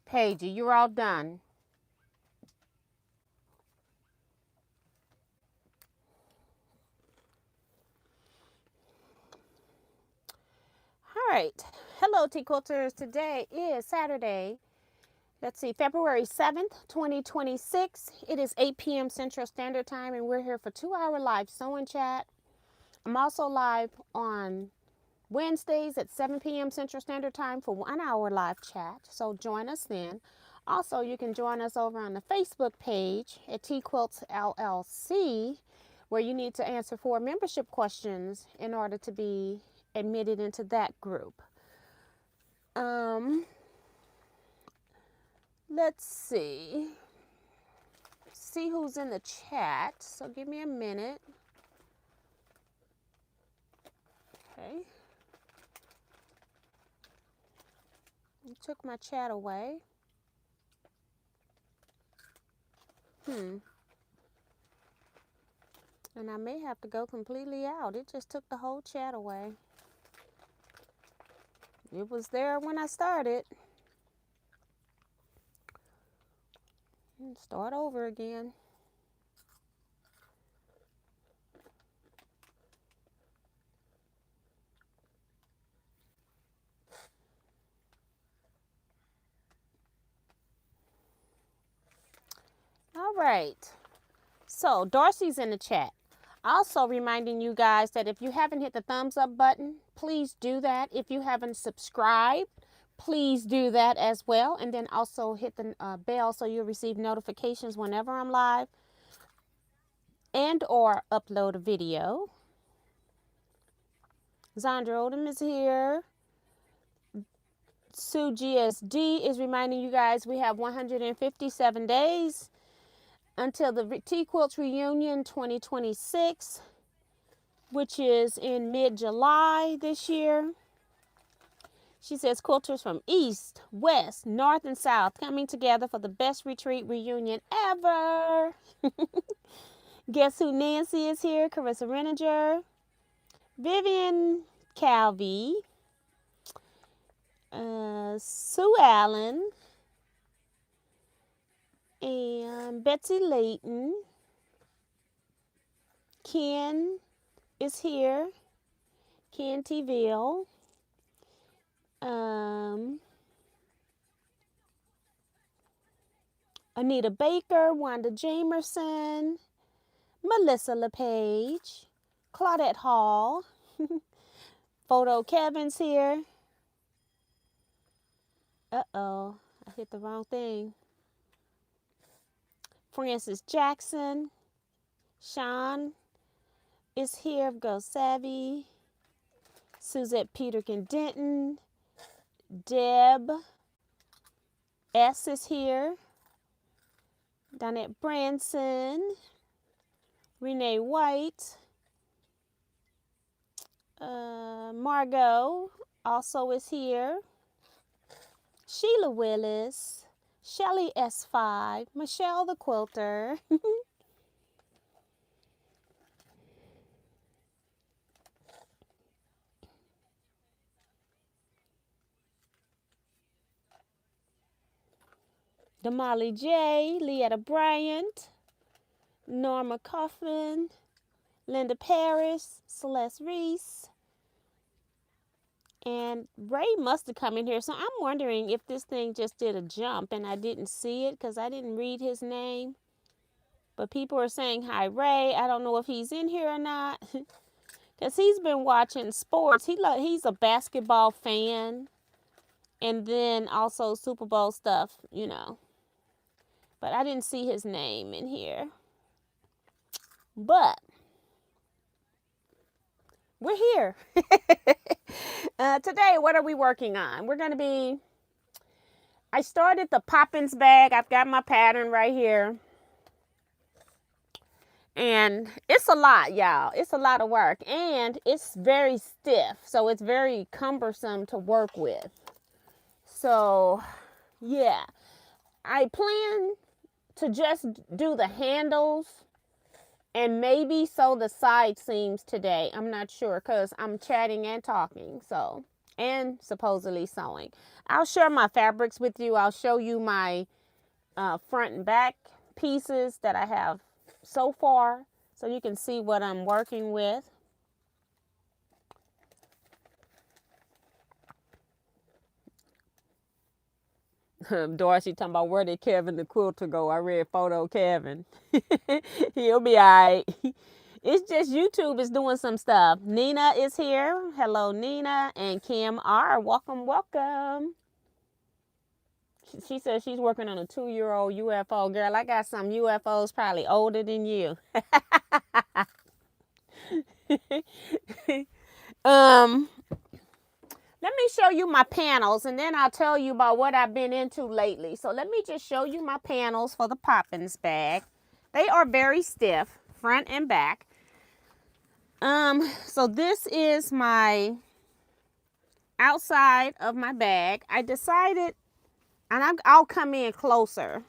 Paige, you're all done. All right. Hello, Teaquilters. Today is Saturday. Let's see, February 7th, 2026. It is 8 p.m. Central Standard Time, and we're here for 2-hour live sewing chat. I'm also live on Wednesdays at 7 p.m. Central Standard Time for 1-hour live chat. So join us then. Also, you can join us over on the Facebook page at Teaquilts LLC, where you need to answer 4 membership questions in order to be admitted into that group. Let's see who's in the chat. So give me a minute. Okay. You took my chat away. And I may have to go completely out. It just took the whole chat away. It was there when I started. Start over again. All right. So Darcy's in the chat. Also reminding you guys that if you haven't hit the thumbs up button, please do that. If you haven't subscribed, please do that as well. And then also hit the bell so you'll receive notifications whenever I'm live and or upload a video. Zandra Odom is here. Sue GSD is reminding you guys we have 157 days until the Teaquilts Reunion 2026, which is in mid-July this year. She says quilters from East, West, North, and South coming together for the best retreat reunion ever. Guess who Nancy is here? Carissa Reninger, Vivian Calvi, Sue Allen, and Betsy Layton. Ken is here. Ken Tville. Anita Baker, Wanda Jamerson, Melissa LePage, Claudette Hall, Photo Kevin's here. Uh-oh, I hit the wrong thing. Francis Jackson, Sean is here, Go Savvy, Suzette Peterkin Denton, Deb S is here, Donette Branson, Renee White, Margot also is here, Sheila Willis, Shelly S5, Michelle the Quilter, Damali J, Leetta Bryant, Norma Coffin, Linda Paris, Celeste Reese, and Ray must have come in here. So I'm wondering if this thing just did a jump and I didn't see it because I didn't read his name. But people are saying, hi, Ray. I don't know if he's in here or not because he's been watching sports. He's a basketball fan and then also Super Bowl stuff, you know. But I didn't see his name in here. But we're here. Today, what are we working on? We're going to be, I started the Poppins bag. I've got my pattern right here. And it's a lot, y'all. It's a lot of work. And it's very stiff. So it's very cumbersome to work with. So, yeah. I plan to just do the handles and maybe sew the side seams today. I'm not sure because I'm chatting and talking. So, and supposedly sewing. I'll share my fabrics with you. I'll show you my front and back pieces that I have so far, so you can see what I'm working with. Dorsey talking about where did Kevin the quilter go? I read photo Kevin. He'll be all right. It's just YouTube is doing some stuff. Nina is here. Hello, Nina. And Kim R. Welcome, welcome. She says she's working on a 2-year-old UFO. Girl, I got some UFOs probably older than you. Let me show you my panels, and then I'll tell you about what I've been into lately. So let me just show you my panels for the Poppins bag. They are very stiff, front and back. So this is my outside of my bag. I decided, and I'll come in closer.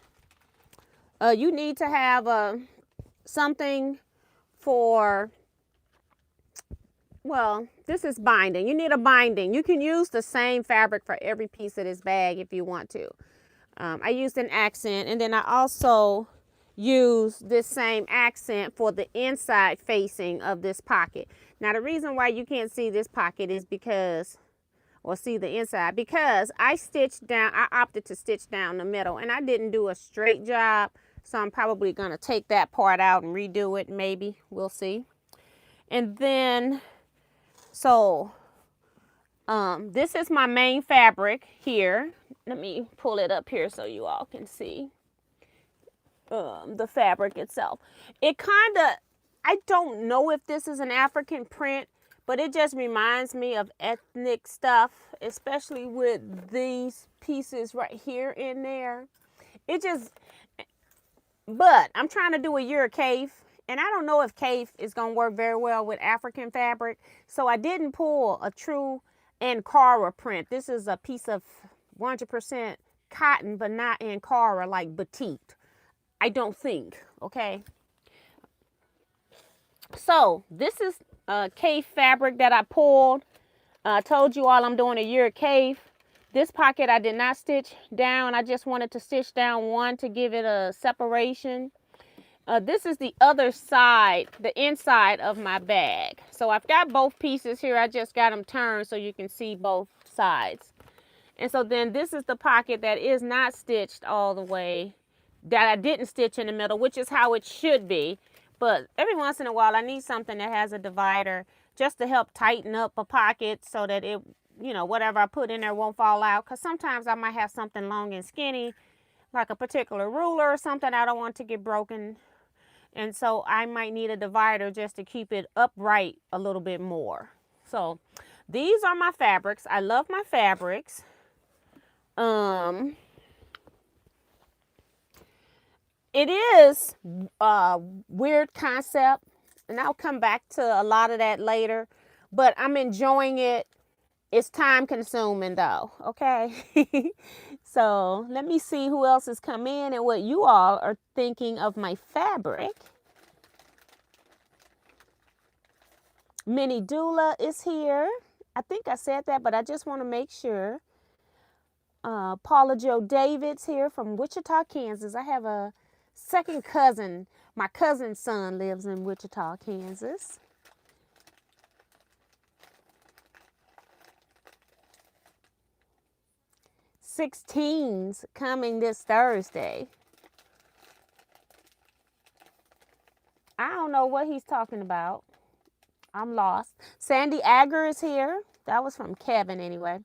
You need to have something for, well, this is binding. You need a binding. You can use the same fabric for every piece of this bag if you want to. I used an accent, and then I also use this same accent for the inside facing of this pocket. Now the reason why you can't see this pocket is because, or see the inside, because I opted to stitch down the middle, and I didn't do a straight job, so I'm probably going to take that part out and redo it. Maybe we'll see. And then so this is my main fabric here. Let me pull it up here so you all can see the fabric itself. It kind of, I don't know if this is an African print, but it just reminds me of ethnic stuff, especially with these pieces right here in there. It just, but I'm trying to do a year of Cafe, and I don't know if Cafe is going to work very well with African fabric, so I didn't pull a true Ankara print. This is a piece of 100% cotton, but not Ankara like batik. I don't think, okay? So this is Cafe fabric that I pulled. I told you all I'm doing a year of Cafe. This pocket I did not stitch down. I just wanted to stitch down one to give it a separation. This is the other side, the inside of my bag. So I've got both pieces here. I just got them turned so you can see both sides. And so then this is the pocket that is not stitched all the way, that I didn't stitch in the middle, which is how it should be. But every once in a while, I need something that has a divider just to help tighten up a pocket so that it, you know, whatever I put in there won't fall out. Because sometimes I might have something long and skinny, like a particular ruler or something I don't want to get broken. And so I might need a divider just to keep it upright a little bit more. So these are my fabrics. I love my fabrics. It is a weird concept, and I'll come back to a lot of that later, but I'm enjoying it. It's time consuming though, okay? So let me see who else has come in and what you all are thinking of my fabric. Minnie Doula is here. I think I said that, but I just want to make sure. Paula Jo David's here from Wichita, Kansas. I have a second cousin. My cousin's son lives in Wichita, Kansas. '16s coming this Thursday. I don't know what he's talking about. I'm lost. Sandy Agger is here. That was from Kevin anyway.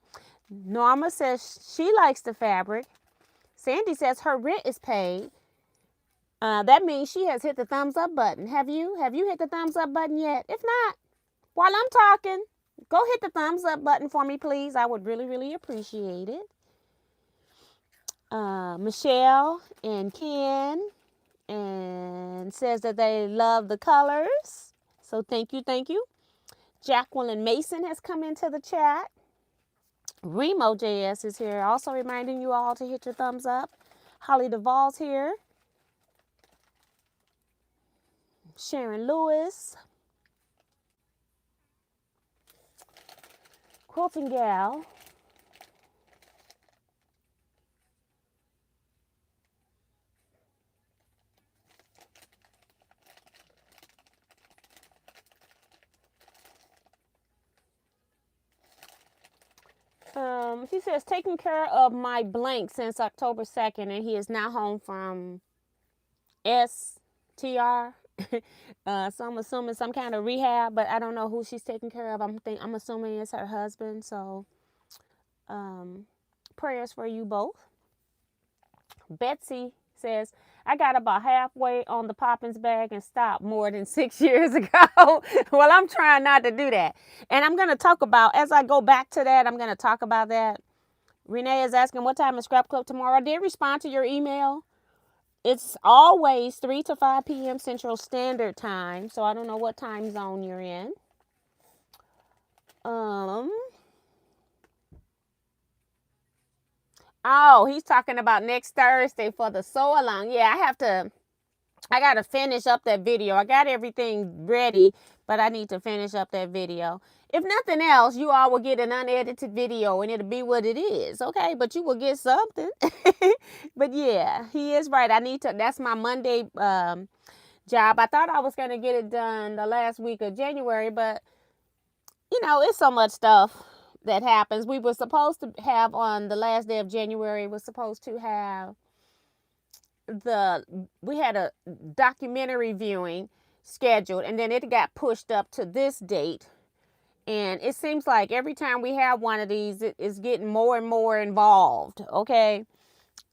Norma says she likes the fabric. Sandy says her rent is paid. That means she has hit the thumbs up button. Have you hit the thumbs up button yet? If not, while I'm talking, go hit the thumbs up button for me, please. I would really, really appreciate it. Michelle and Ken and says that they love the colors. So thank you, thank you. Jacqueline Mason has come into the chat. Remo JS is here, also reminding you all to hit your thumbs up. Holly Duvall's here. Sharon Lewis. quilting gal. She says, taking care of my blank since October 2nd, and he is now home from STR. So I'm assuming some kind of rehab, but I don't know who she's taking care of. I'm assuming it's her husband. So, prayers for you both. Betsy says, I got about halfway on the Poppins bag and stopped more than 6 years ago. Well, I'm trying not to do that. And I'm going to talk about, as I go back to that, I'm going to talk about that. Renee is asking, what time is Scrap Club tomorrow? I did respond to your email. It's always 3 to 5 p.m. Central Standard Time. So I don't know what time zone you're in. Oh, he's talking about next Thursday for the sew along. Yeah, I got to finish up that video. I got everything ready, but I need to finish up that video. If nothing else, you all will get an unedited video and it'll be what it is, okay? But you will get something. But yeah, he is right. That's my Monday job. I thought I was going to get it done the last week of January, but you know, it's so much stuff that happens. We were supposed to have on the last day of January, was supposed to have we had a documentary viewing scheduled, and then it got pushed up to this date. And it seems like every time we have one of these, it is getting more and more involved. Okay.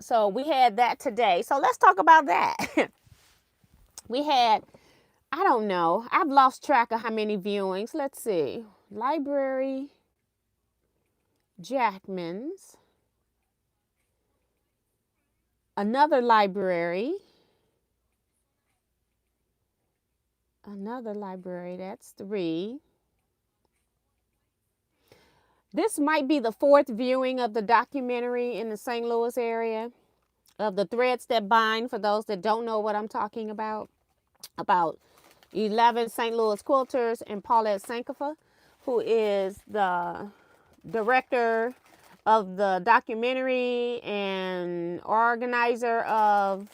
So we had that today. So let's talk about that. We had, I don't know, I've lost track of how many viewings. Let's see. Library, Jackman's, another library, that's 3. This might be the 4th viewing of the documentary in the St. Louis area of The Threads That Bind, for those that don't know what I'm talking about 11 St. Louis quilters and Paulette Sankofa, who is the director of the documentary and organizer of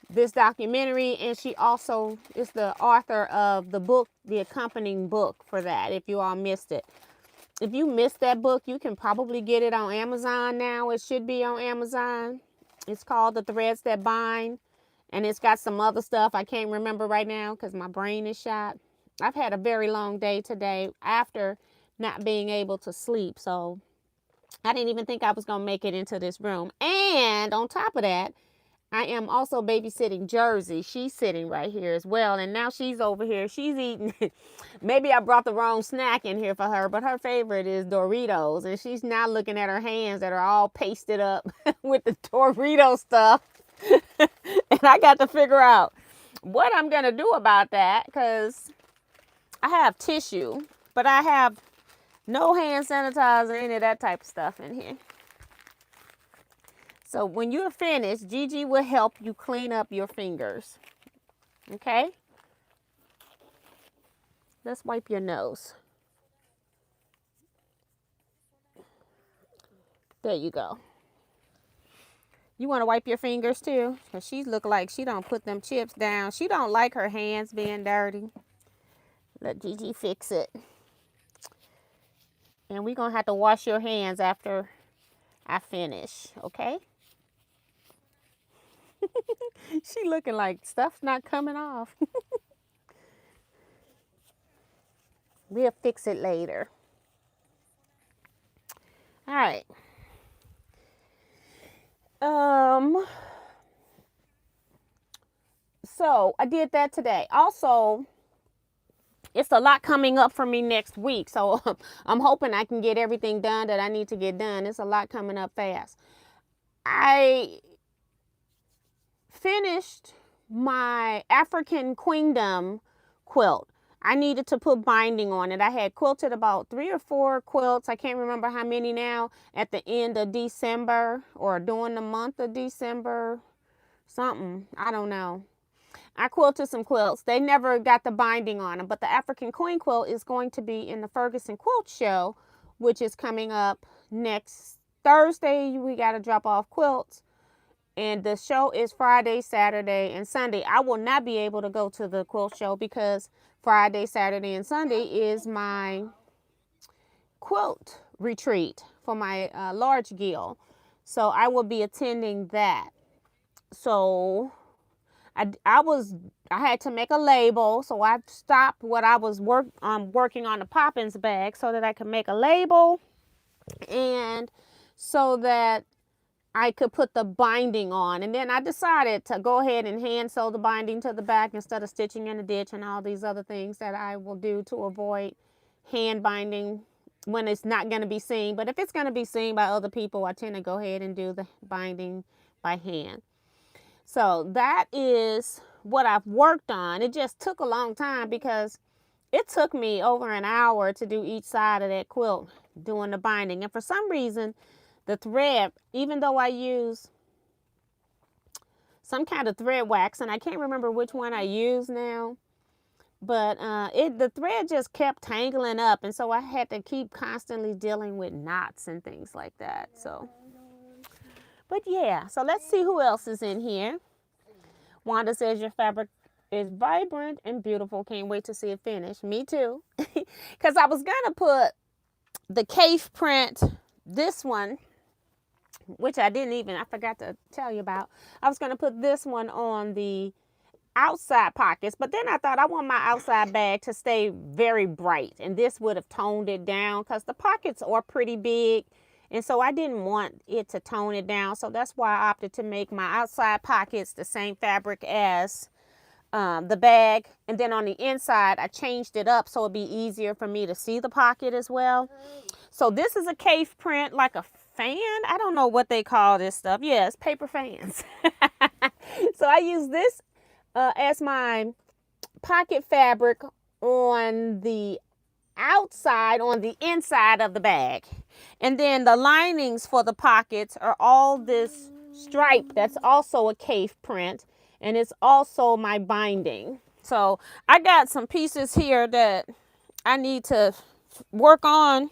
this documentary, and she also is the author of the book, the accompanying book for that, if you all missed it. If you missed that book, you can probably get it on Amazon now. It should be on Amazon. It's called The Threads That Bind, and it's got some other stuff I can't remember right now because my brain is shot. I've had a very long day today after not being able to sleep, so I didn't even think I was going to make it into this room. And on top of that, I am also babysitting Jersey. She's sitting right here as well. And now she's over here. She's eating. Maybe I brought the wrong snack in here for her, but her favorite is Doritos. And she's now looking at her hands that are all pasted up with the Dorito stuff. And I got to figure out what I'm going to do about that, because I have tissue, but I have no hand sanitizer, any of that type of stuff in here. So when you're finished, Gigi will help you clean up your fingers. Okay? Let's wipe your nose. There you go. You want to wipe your fingers too? Because she look like she don't put them chips down. She don't like her hands being dirty. Let Gigi fix it. And we're going to have to wash your hands after I finish. Okay? She looking like stuff's not coming off. We'll fix it later. All right. So I did that today. Also, it's a lot coming up for me next week. So I'm hoping I can get everything done that I need to get done. It's a lot coming up fast. I finished my African Queendom quilt. I needed to put binding on it. I had quilted about 3 or 4 quilts. I can't remember how many now, at the end of December or during the month of December. Something. I don't know. I quilted some quilts. They never got the binding on them. But the African Queen quilt is going to be in the Ferguson Quilt Show which is coming up next Thursday. We got to drop off quilts. And the show is Friday, Saturday, and Sunday. I will not be able to go to the quilt show because Friday, Saturday, and Sunday is my quilt retreat for my large guild. So I will be attending that. So I had to make a label. So I stopped what I was working on the Poppins bag so that I could make a label, and so that I could put the binding on. And then I decided to go ahead and hand sew the binding to the back instead of stitching in the ditch and all these other things that I will do to avoid hand binding when it's not going to be seen. But if it's going to be seen by other people, I tend to go ahead and do the binding by hand. So that is what I've worked on. It just took a long time because it took me over an hour to do each side of that quilt doing the binding. And for some reason, the thread, even though I use some kind of thread wax, and I can't remember which one I use now, but the thread just kept tangling up, and so I had to keep constantly dealing with knots and things like that. So, but yeah, so let's see who else is in here. Wanda says your fabric is vibrant and beautiful. Can't wait to see it finish. Me too. Because I was going to put the cave print, this one, which I forgot to tell you about. I was going to put this one on the outside pockets, but then I thought I want my outside bag to stay very bright, and this would have toned it down because the pockets are pretty big, and so I didn't want it to tone it down. So that's why I opted to make my outside pockets the same fabric as the bag, and then on the inside I changed it up so it'd be easier for me to see the pocket as well. So this is a cave print, like a fan. I don't know what they call this stuff. Yes, paper fans. So I use this as my pocket fabric on the outside, on the inside of the bag. And then the linings for the pockets are all this stripe that's also a cave print, and it's also my binding. So I got some pieces here that I need to work on,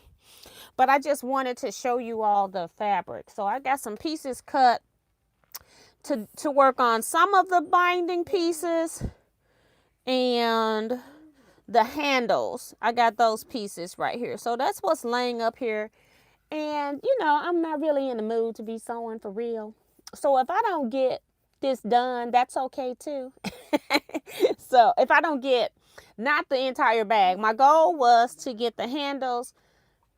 but I just wanted to show you all the fabric. So I got some pieces cut to work on some of the binding pieces, and the handles, I got those pieces right here. So that's what's laying up here. And you know, I'm not really in the mood to be sewing for real. So if I don't get this done, that's okay too. So if I don't get, not the entire bag, my goal was to get the handles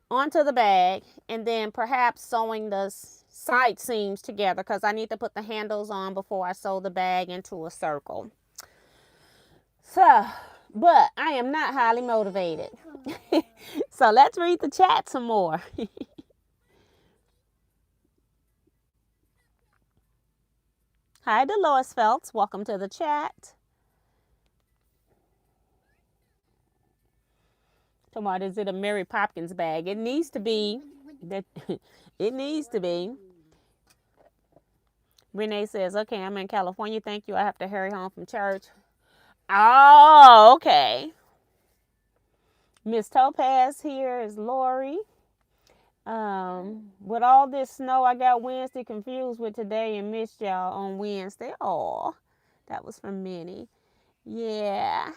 onto the bag and then perhaps sewing the side seams together, because I need to put the handles on before I sew the bag into a circle. So, but I am not highly motivated. So let's read the chat some more. Hi, Dolores Phelps. Welcome to the chat. Tomorrow, is it a Mary Poppins bag? It needs to be. It needs to be. Renee says, okay, I'm in California. Thank you. I have to hurry home from church. Oh, okay. Miss Topaz here is Lori. With all this snow, I got Wednesday confused with today and missed y'all on Wednesday. Oh, that was from Minnie. Yeah.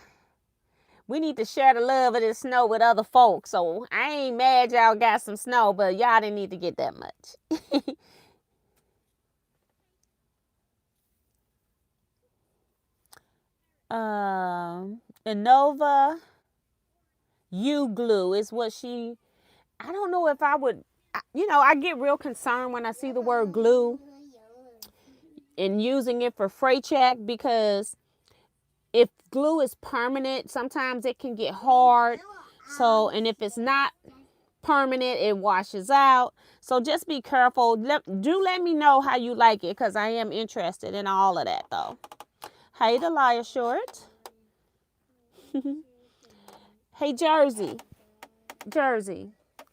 We need to share the love of this snow with other folks. So I ain't mad y'all got some snow, but y'all didn't need to get that much. Inova U glue is what she, I don't know if I would, you know, I get real concerned when I see the word glue and using it for freight check, because if glue is permanent, sometimes it can get hard. So, and if it's not permanent, it washes out. So just be careful. Do let me know how you like it, because I am interested in all of that though. Hey, Delia Short. Hey, Jersey.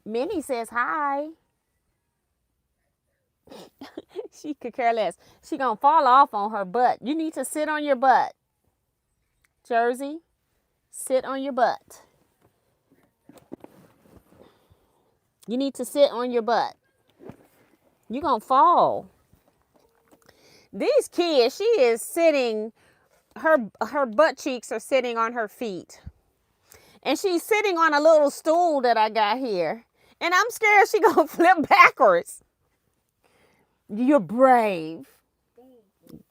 Minnie says hi. She could care less. She gonna fall off on her butt. You need to sit on your butt. Jersey, sit on your butt. You need to sit on your butt. You're going to fall. These kids, she is sitting, her butt cheeks are sitting on her feet. And she's sitting on a little stool that I got here. And I'm scared she going to flip backwards. You're brave.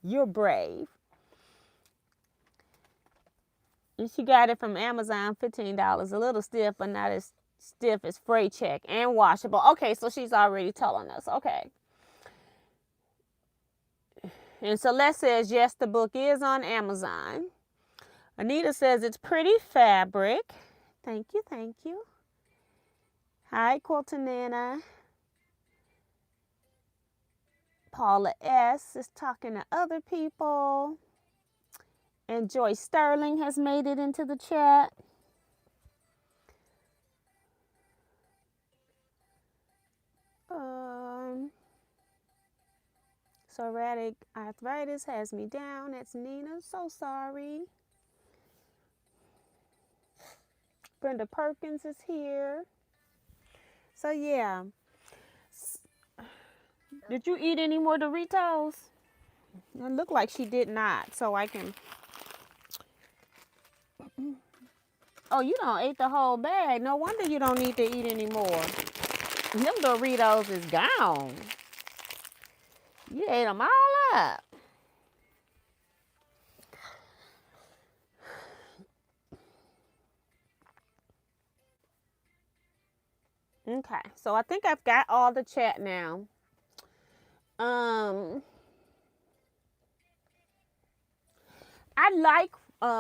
You're brave. And she got it from Amazon, $15. A little stiff, but not as stiff as freight check and washable. Okay, so she's already telling us. Okay. And Celeste says, yes, the book is on Amazon. Anita says, it's pretty fabric. Thank you, thank you. Hi, Quilting Nana. Paula S. is talking to other people. And Joyce Sterling has made it into the chat. Psoriatic arthritis has me down. That's Nina. So sorry. Brenda Perkins is here. So yeah. Did you eat any more Doritos? It looked like she did not. So I can. Oh, you don't ate the whole bag. No wonder you don't need to eat any more. Them Doritos is gone. You ate them all up. Okay, so I think I've got all the chat now. I like,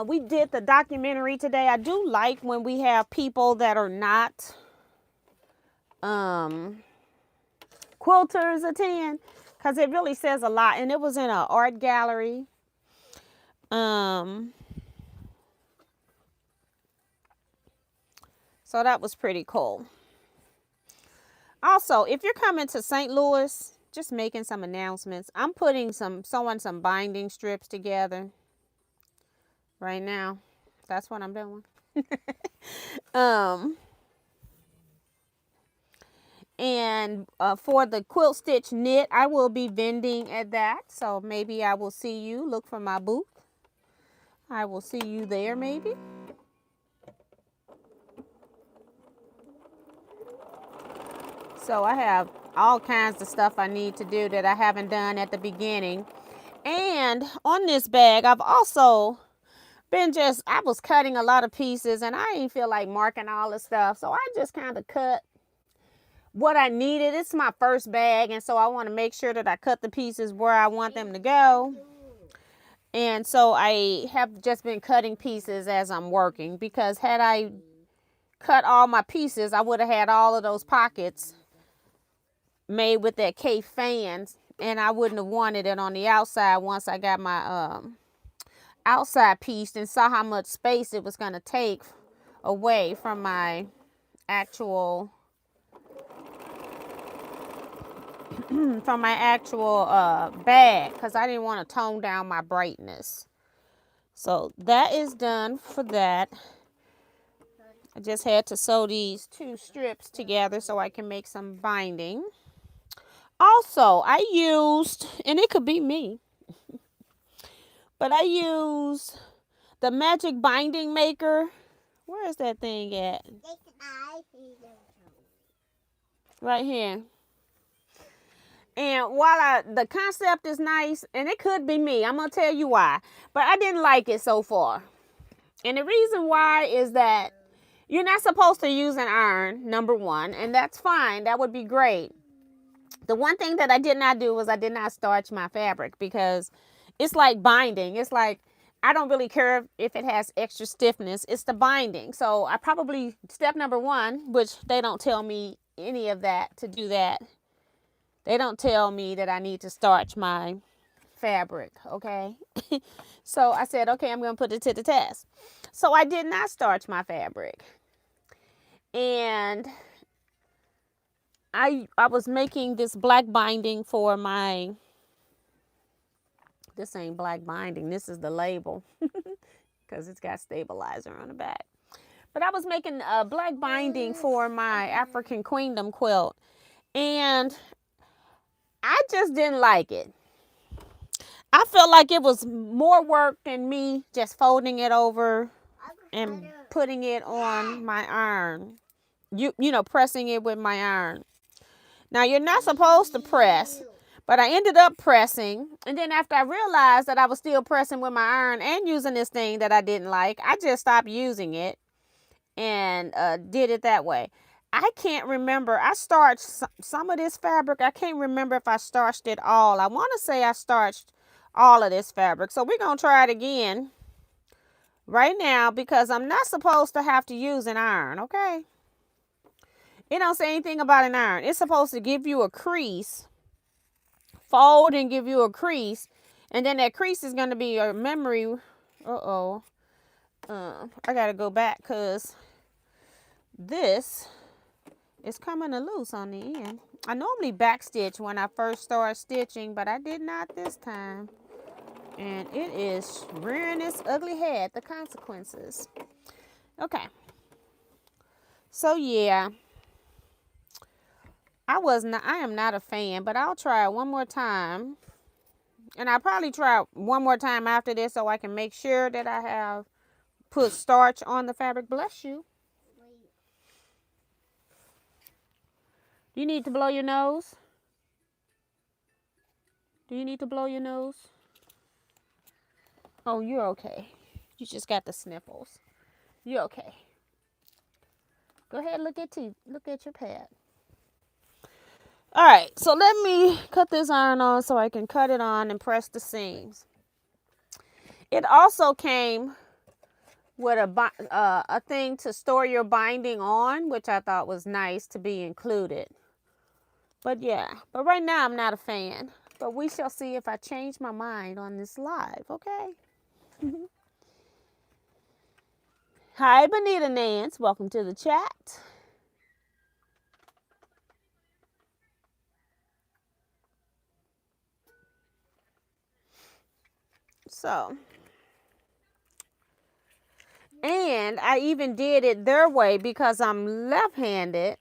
we did the documentary today. I do like when we have people that are not quilters attend, because it really says a lot. And it was in an art gallery. So that was pretty cool. Also, if you're coming to St. Louis, just making some announcements. I'm putting sewing some binding strips together right now. That's what I'm doing. And for the quilt stitch knit, I will be vending at that. So maybe I will see you. Look for my booth. I will see you there maybe. So I have all kinds of stuff I need to do that I haven't done at the beginning. And on this bag, I've also been I was cutting a lot of pieces and I didn't feel like marking all the stuff. So I just kind of cut what I needed. It's my first bag, and so I want to make sure that I cut the pieces where I want them to go. And so I have just been cutting pieces as I'm working, because had I cut all my pieces, I would have had all of those pockets made with that K fans, and I wouldn't have wanted it on the outside once I got my outside piece and saw how much space it was going to take away from my actual bag, because I didn't want to tone down my brightness. So that is done for that. I just had to sew these 2 strips together so I can make some binding. Also, I used, and it could be me, but I used the Magic Binding Maker. Where is that thing at? Right here. And while the concept is nice, and it could be me, I'm going to tell you why, but I didn't like it so far. And the reason why is that you're not supposed to use an iron, number one, and that's fine. That would be great. The one thing that I did not do was I did not starch my fabric, because it's like binding. It's like, I don't really care if it has extra stiffness. It's the binding. So I probably, step number 1, which they don't tell me any of that to do that. They don't tell me that I need to starch my fabric, okay? So I said, okay, I'm going to put it to the test. So I did not starch my fabric. And I was making this black binding for my, this ain't black binding, this is the label, because it's got stabilizer on the back. But I was making a black binding for my African Queendom quilt, and I just didn't like it. I felt like it was more work than me just folding it over and putting it on my iron. You know, pressing it with my iron. Now, you're not supposed to press, but I ended up pressing. And then after I realized that I was still pressing with my iron and using this thing that I didn't like, I just stopped using it and did it that way. I can't remember. I starched some of this fabric. I can't remember if I starched it all. I want to say I starched all of this fabric. So we're going to try it again right now because I'm not supposed to have to use an iron, okay? It don't say anything about an iron. It's supposed to give you a crease, fold and give you a crease, and then that crease is going to be your memory. I got to go back because this is coming loose on the end. I normally backstitch when I first start stitching, but I did not this time. And it is rearing its ugly head, the consequences. Okay. So yeah. I am not a fan, but I'll try it one more time. And I'll probably try it one more time after this so I can make sure that I have put starch on the fabric. Bless you. Do you need to blow your nose? Do you need to blow your nose? Oh, you're okay. You just got the sniffles. You're okay. Go ahead, look at your pad. All right, so let me cut this iron on so I can cut it on and press the seams. It also came with a thing to store your binding on, which I thought was nice to be included. But yeah, but right now I'm not a fan. But we shall see if I change my mind on this live, okay? Hi, Bonita Nance. Welcome to the chat. So, and I even did it their way because I'm left-handed.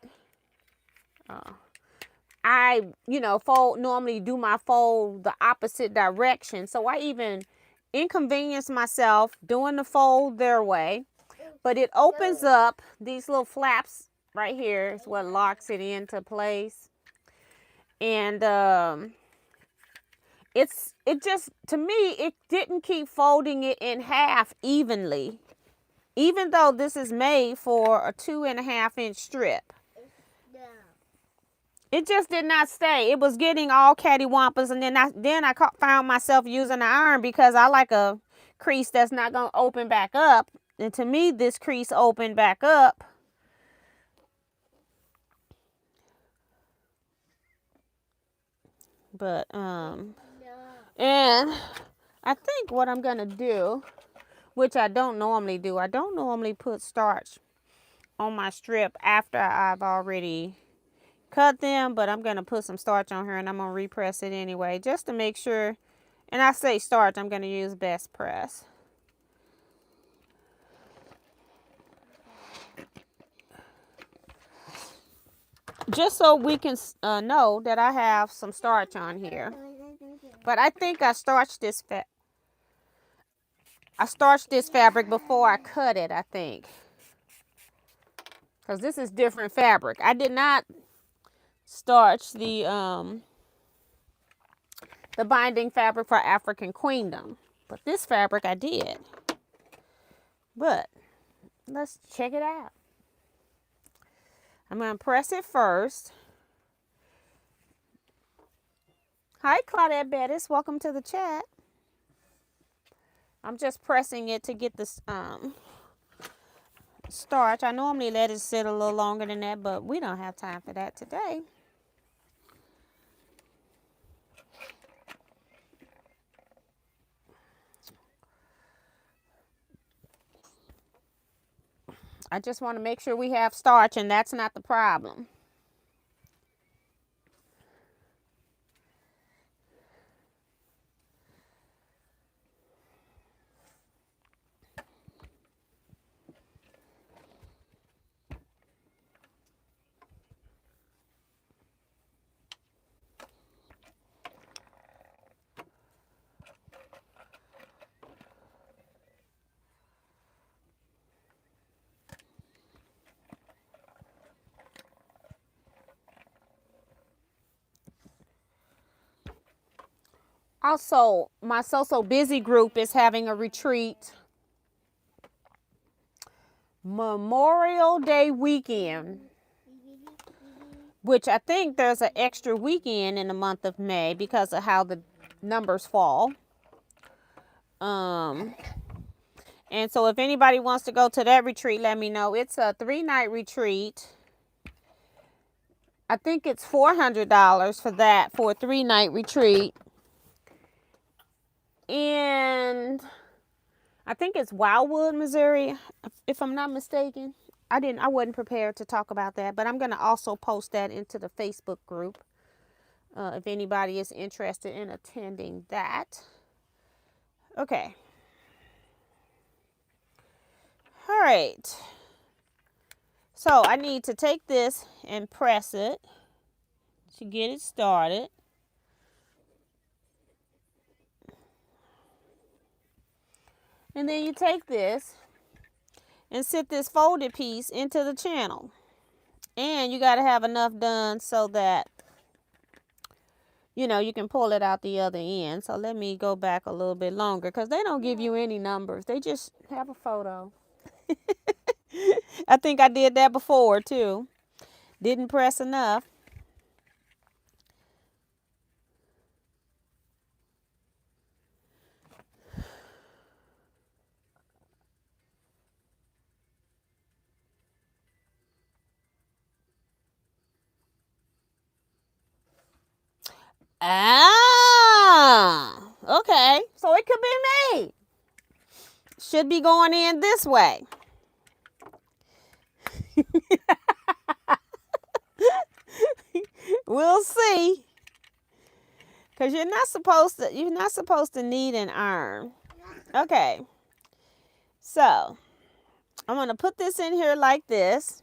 I, normally do my fold the opposite direction. So I even inconvenience myself doing the fold their way. But it opens up these little flaps right here is what locks it into place. And to me, it didn't keep folding it in half evenly. Even though this is made for a 2.5-inch strip. It just did not stay. It was getting all cattywampus, and then I found myself using the iron because I like a crease that's not going to open back up. And to me, this crease opened back up. But, and I think what I'm going to do, which I don't normally do, I don't normally put starch on my strip after I've already cut them, but I'm going to put some starch on here and I'm going to repress it anyway, just to make sure. And I say starch, I'm going to use Best Press. Just so we can know that I have some starch on here. But I think I starched this fabric before I cut it, I think. Because this is different fabric. I did not starch the binding fabric for African Queendom. But this fabric I did. But let's check it out. I'm going to press it first. Hi, Claudette Bettis. Welcome to the chat. I'm just pressing it to get this starch. I normally let it sit a little longer than that, but we don't have time for that today. I just want to make sure we have starch, and that's not the problem. Also, my So Busy group is having a retreat Memorial Day weekend, which I think there's an extra weekend in the month of May because of how the numbers fall. And so if anybody wants to go to that retreat, let me know. It's a 3-night retreat. I think it's $400 for that, for a 3-night retreat. And I think it's Wildwood, Missouri, if I'm not mistaken. I wasn't prepared to talk about that, but I'm going to also post that into the Facebook group if anybody is interested in attending that. Okay. All right. So I need to take this and press it to get it started. And then you take this and sit this folded piece into the channel. And you got to have enough done so that, you know, you can pull it out the other end. So let me go back a little bit longer because they don't give you any numbers. They just have a photo. I think I did that before too. Didn't press enough. Ah, okay. So it could be me. Should be going in this way. We'll see. Cause you're not supposed to need an arm. Okay. So I'm gonna put this in here like this.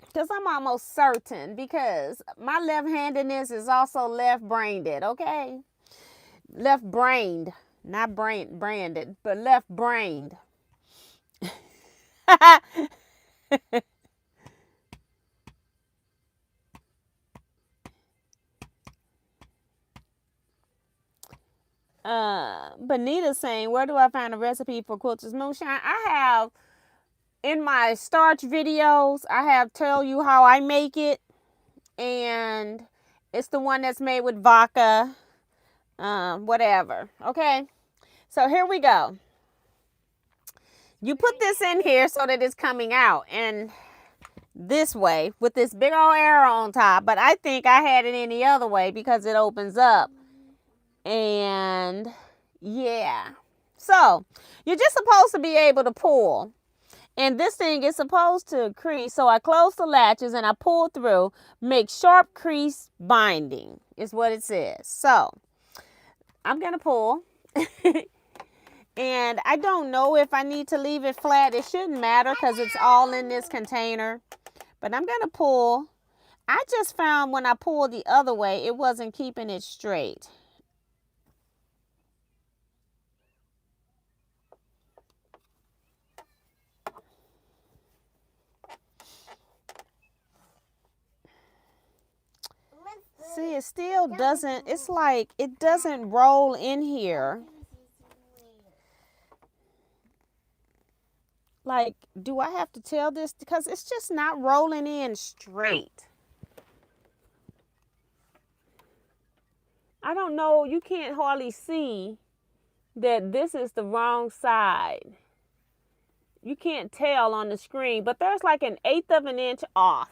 Because I'm almost certain, because my left-handedness is also left-brained, okay? Left-brained, not branded, but left-brained. Benita's saying, where do I find a recipe for Quilters Moonshine? I have, in my starch videos, I have tell you how I make it. And it's the one that's made with vodka, whatever. Okay, so here we go. You put this in here so that it's coming out and this way with this big old arrow on top, but I think I had it any other way because it opens up. And yeah, so you're just supposed to be able to pull. And this thing is supposed to crease. So I close the latches and I pull through. Make sharp crease binding is what it says. So I'm going to pull. And I don't know if I need to leave it flat. It shouldn't matter because it's all in this container. But I'm going to pull. I just found when I pulled the other way, it wasn't keeping it straight. See, it still doesn't, it's like it doesn't roll in here. Like, do I have to tell this? Because it's just not rolling in straight. I don't know, you can't hardly see that this is the wrong side. You can't tell on the screen, but there's like 1/8 of an inch off.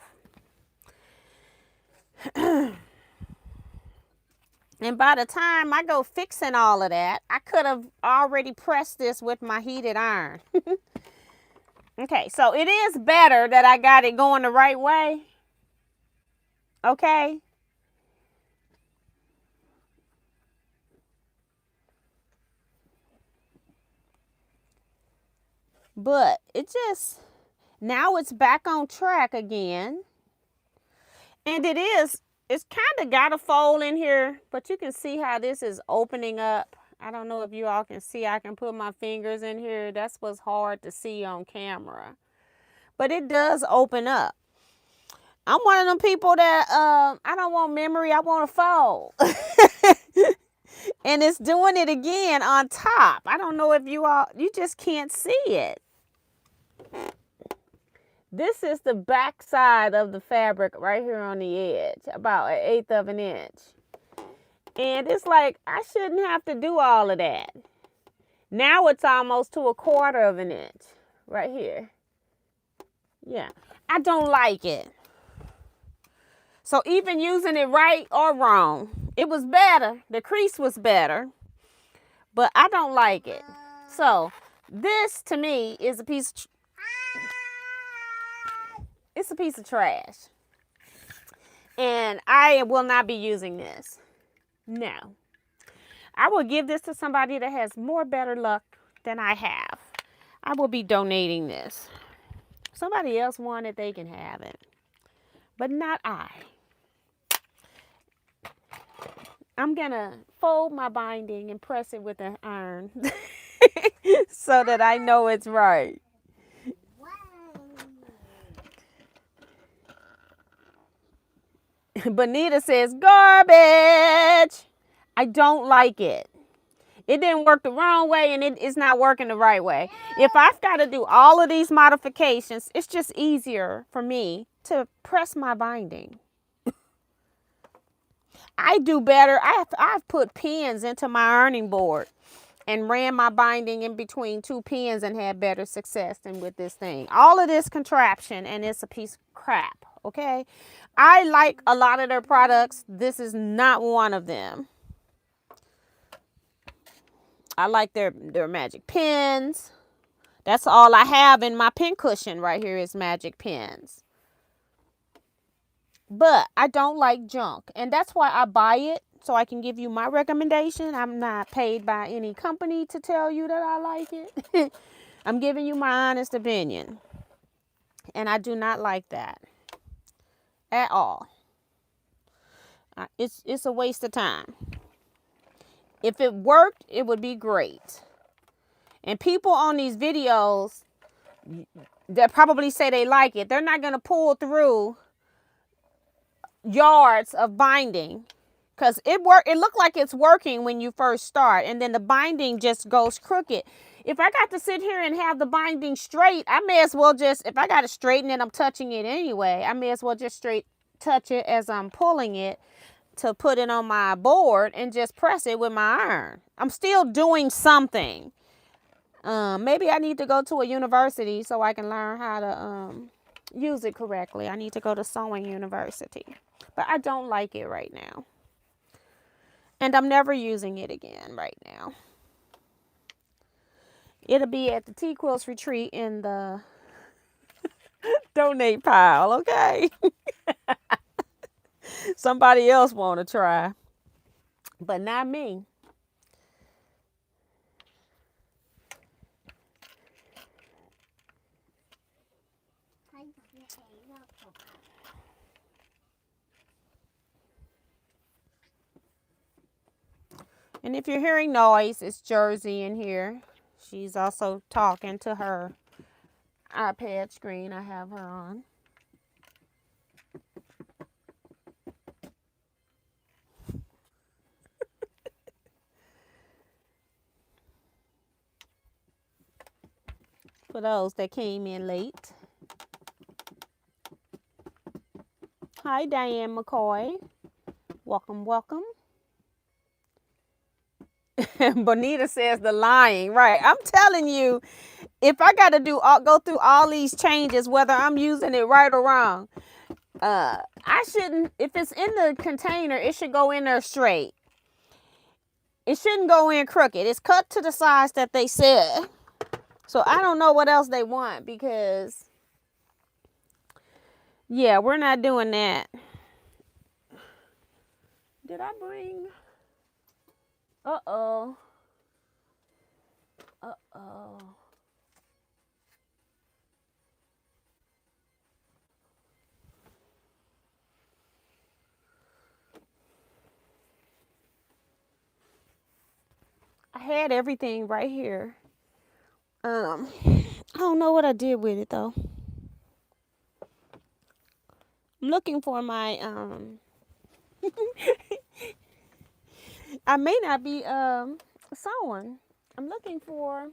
And by the time I go fixing all of that, I could have already pressed this with my heated iron. Okay, so it is better that I got it going the right way. Okay. But it just, now it's back on track again. And it's kind of got a fold in here, but you can see how this is opening up. I don't know if you all can see. I can put my fingers in here. That's what's hard to see on camera. But it does open up. I'm one of them people that I don't want memory, I want to fold. And it's doing it again on top. I don't know if you just can't see it. This is the back side of the fabric right here on the edge, about 1/8 of an inch. And it's like, I shouldn't have to do all of that. Now it's almost to 1/4 of an inch right here. Yeah, I don't like it. So even using it right or wrong, it was better. The crease was better, but I don't like it. So this to me is a piece of it's a piece of trash. And I will not be using this. No. I will give this to somebody that has better luck than I have. I will be donating this. Somebody else want it, they can have it. But not I. I'm going to fold my binding and press it with an iron so that I know it's right. Bonita says, garbage. I don't like it. It didn't work the wrong way, and it's not working the right way. If I've got to do all of these modifications, it's just easier for me to press my binding. I do better. I've put pins into my ironing board and ran my binding in between 2 pins and had better success than with this thing. All of this contraption, and it's a piece of crap, okay? I like a lot of their products. This is not one of them. I like their magic pens. That's all I have in my pin cushion right here is magic pens. But I don't like junk. And that's why I buy it, so I can give you my recommendation. I'm not paid by any company to tell you that I like it. I'm giving you my honest opinion. And I do not like that at all. It's a waste of time. If it worked, it would be great. And people on these videos that probably say they like it, they're not going to pull through yards of binding, because it looked like it's working when you first start, and then the binding just goes crooked. If I got to sit here and have the binding straight, I may as well just, if I got to straighten it, I'm touching it anyway, I may as well just straight touch it as I'm pulling it to put it on my board and just press it with my iron. I'm still doing something. Maybe I need to go to a university so I can learn how to use it correctly. I need to go to sewing university. But I don't like it right now. And I'm never using it again right now. It'll be at the Teaquilts retreat in the donate pile, okay? Somebody else want to try, but not me. And if you're hearing noise, it's Jersey in here. She's also talking to her iPad screen. I have her on. For those that came in late. Hi, Diane McCoy. Welcome, welcome. Bonita says the lying. Right. I'm telling you, if I got to go through all these changes, whether I'm using it right or wrong, I shouldn't, if it's in the container, it should go in there straight. It shouldn't go in crooked. It's cut to the size that they said. So I don't know what else they want, because, yeah, we're not doing that. Did I bring? Uh-oh. Uh-oh. I had everything right here. I don't know what I did with it, though. I'm looking for my, I may not be, sewing. I'm looking for,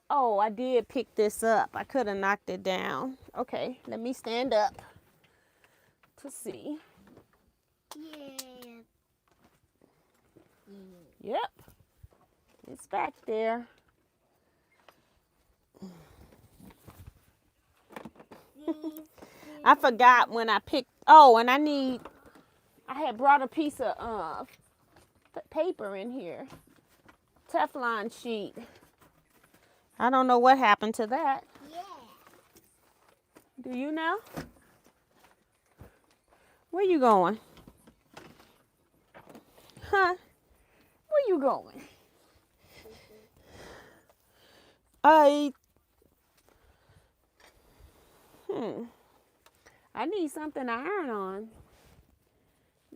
oh, I did pick this up. I could have knocked it down. Okay, let me stand up to see. Yeah. Yep, it's back there. I forgot when I picked, oh, and I had brought a piece of paper in here. Teflon sheet. I don't know what happened to that. Yeah. Do you know? Where you going? Huh? Where you going? I need something to iron on.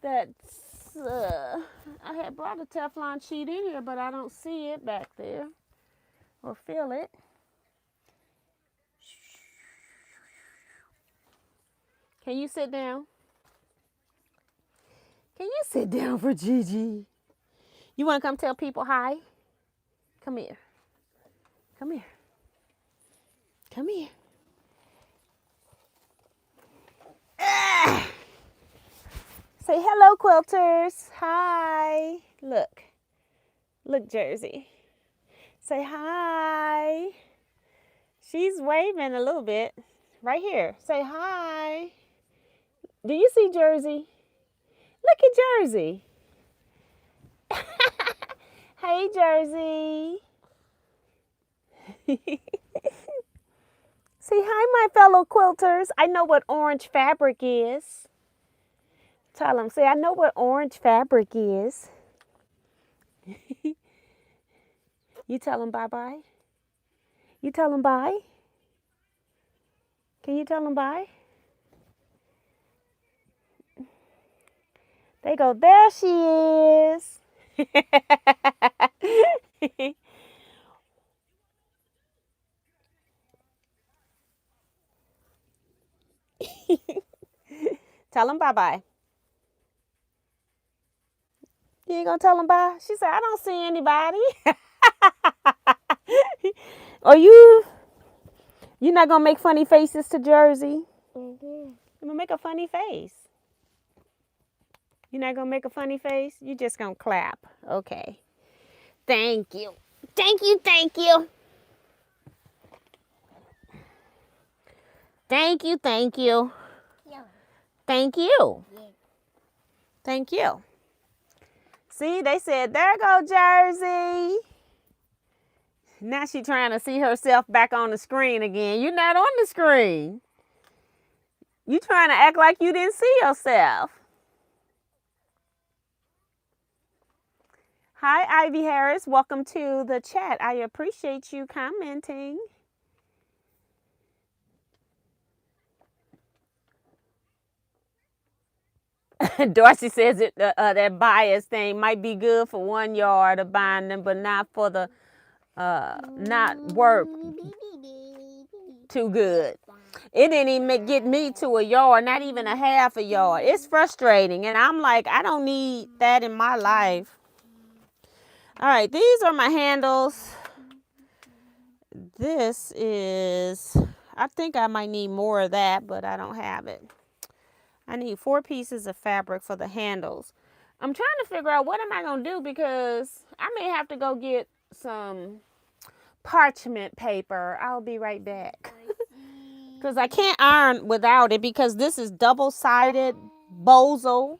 That's, I had brought a Teflon sheet in here, but I don't see it back there or feel it. Can you sit down? Can you sit down for Gigi? You want to come tell people hi? Come here. Come here. Come here. Ah! Say hello, quilters. Hi. Look. Look, Jersey. Say hi. She's waving a little bit. Right here. Say hi. Do you see Jersey? Look at Jersey. Hey, Jersey. Say hi, my fellow quilters. I know what orange fabric is. Tell them, say, I know what orange fabric is. You tell them bye-bye? You tell them bye? Can you tell them bye? They go, there she is. Tell them bye-bye. You ain't gonna tell them bye? She said, I don't see anybody. Are you're not gonna make funny faces to Jersey? Mm-hmm. I'm gonna make a funny face. You're not gonna make a funny face? You just gonna clap. Okay. Thank you. Thank you, thank you. Thank you, thank you. Yeah. Thank you. Yeah. Thank you. See, they said, there go Jersey. Now she trying to see herself back on the screen again. You're not on the screen. You trying to act like you didn't see yourself. Hi, Ivy Harris. Welcome to the chat. I appreciate you commenting. Dorsey says that bias thing might be good for 1 yard of binding, but not for the not work too good. It didn't even get me to a yard, not even a half a yard. It's frustrating, and I'm like, I don't need that in my life. All right, these are my handles. This is, I think I might need more of that, but I don't have it. I need 4 pieces of fabric for the handles. I'm trying to figure out what am I going to do, because I may have to go get some parchment paper. I'll be right back. Because I can't iron without it, because this is double-sided bozo.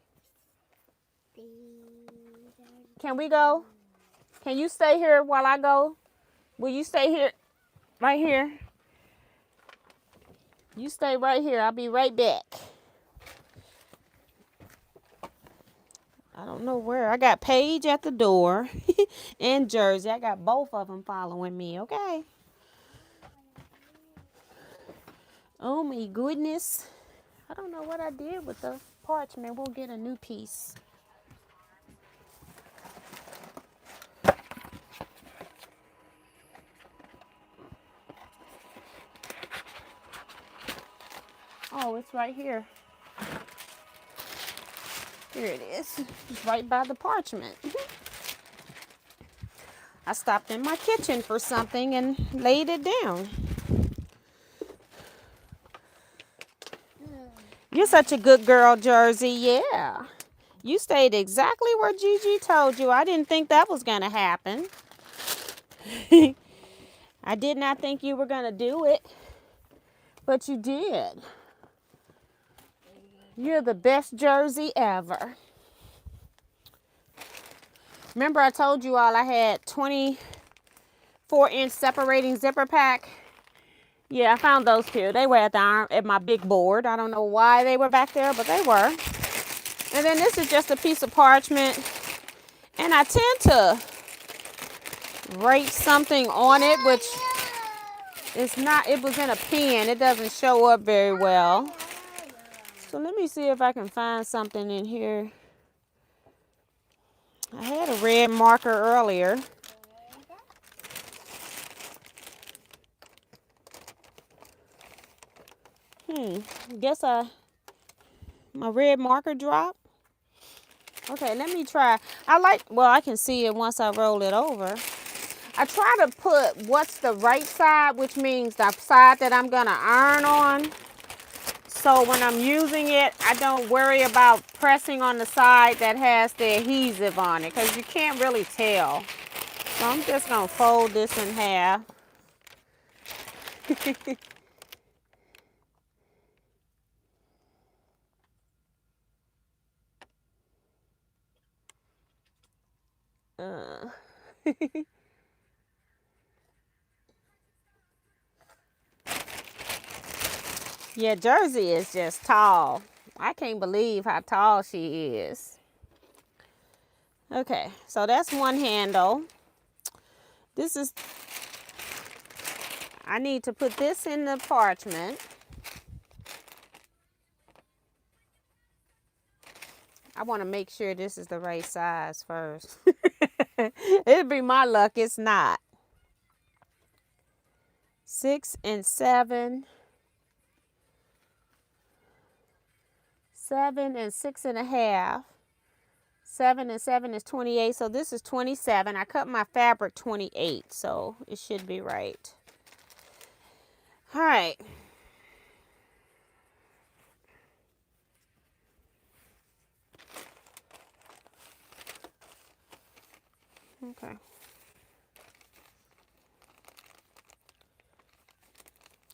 Can we go? Can you stay here while I go? Will you stay here? Right here? You stay right here. I'll be right back. I don't know where. I got Paige at the door and Jersey. I got both of them following me, okay? Oh my goodness. I don't know what I did with the parchment. We'll get a new piece. Oh, it's right here. Here it is. It's right by the parchment. I stopped in my kitchen for something and laid it down. You're such a good girl, Jersey. Yeah. You stayed exactly where Gigi told you. I didn't think that was going to happen. I did not think you were going to do it, but you did. You're the best Jersey ever. Remember I told you all I had 24-inch separating zipper pack? Yeah, I found those too. They were at my big board. I don't know why they were back there, but they were. And then this is just a piece of parchment. And I tend to write something on it, which is not, it was in a pen. It doesn't show up very well. So let me see if I can find something in here. I had a red marker earlier. Guess my red marker dropped. Okay, let me try. I can see it once I roll it over. I try to put what's the right side, which means the side that I'm gonna iron on. So when I'm using it, I don't worry about pressing on the side that has the adhesive on it, because you can't really tell. So I'm just gonna fold this in half. Yeah, Jersey is just tall. I can't believe how tall she is. Okay, so that's one handle. I need to put this in the parchment. I want to make sure this is the right size first. It'd be my luck, it's not. 6 and 7. 7 and 6.5. 7 and 7 is 28, so this is 27. I cut my fabric 28, so it should be right. All right. Okay.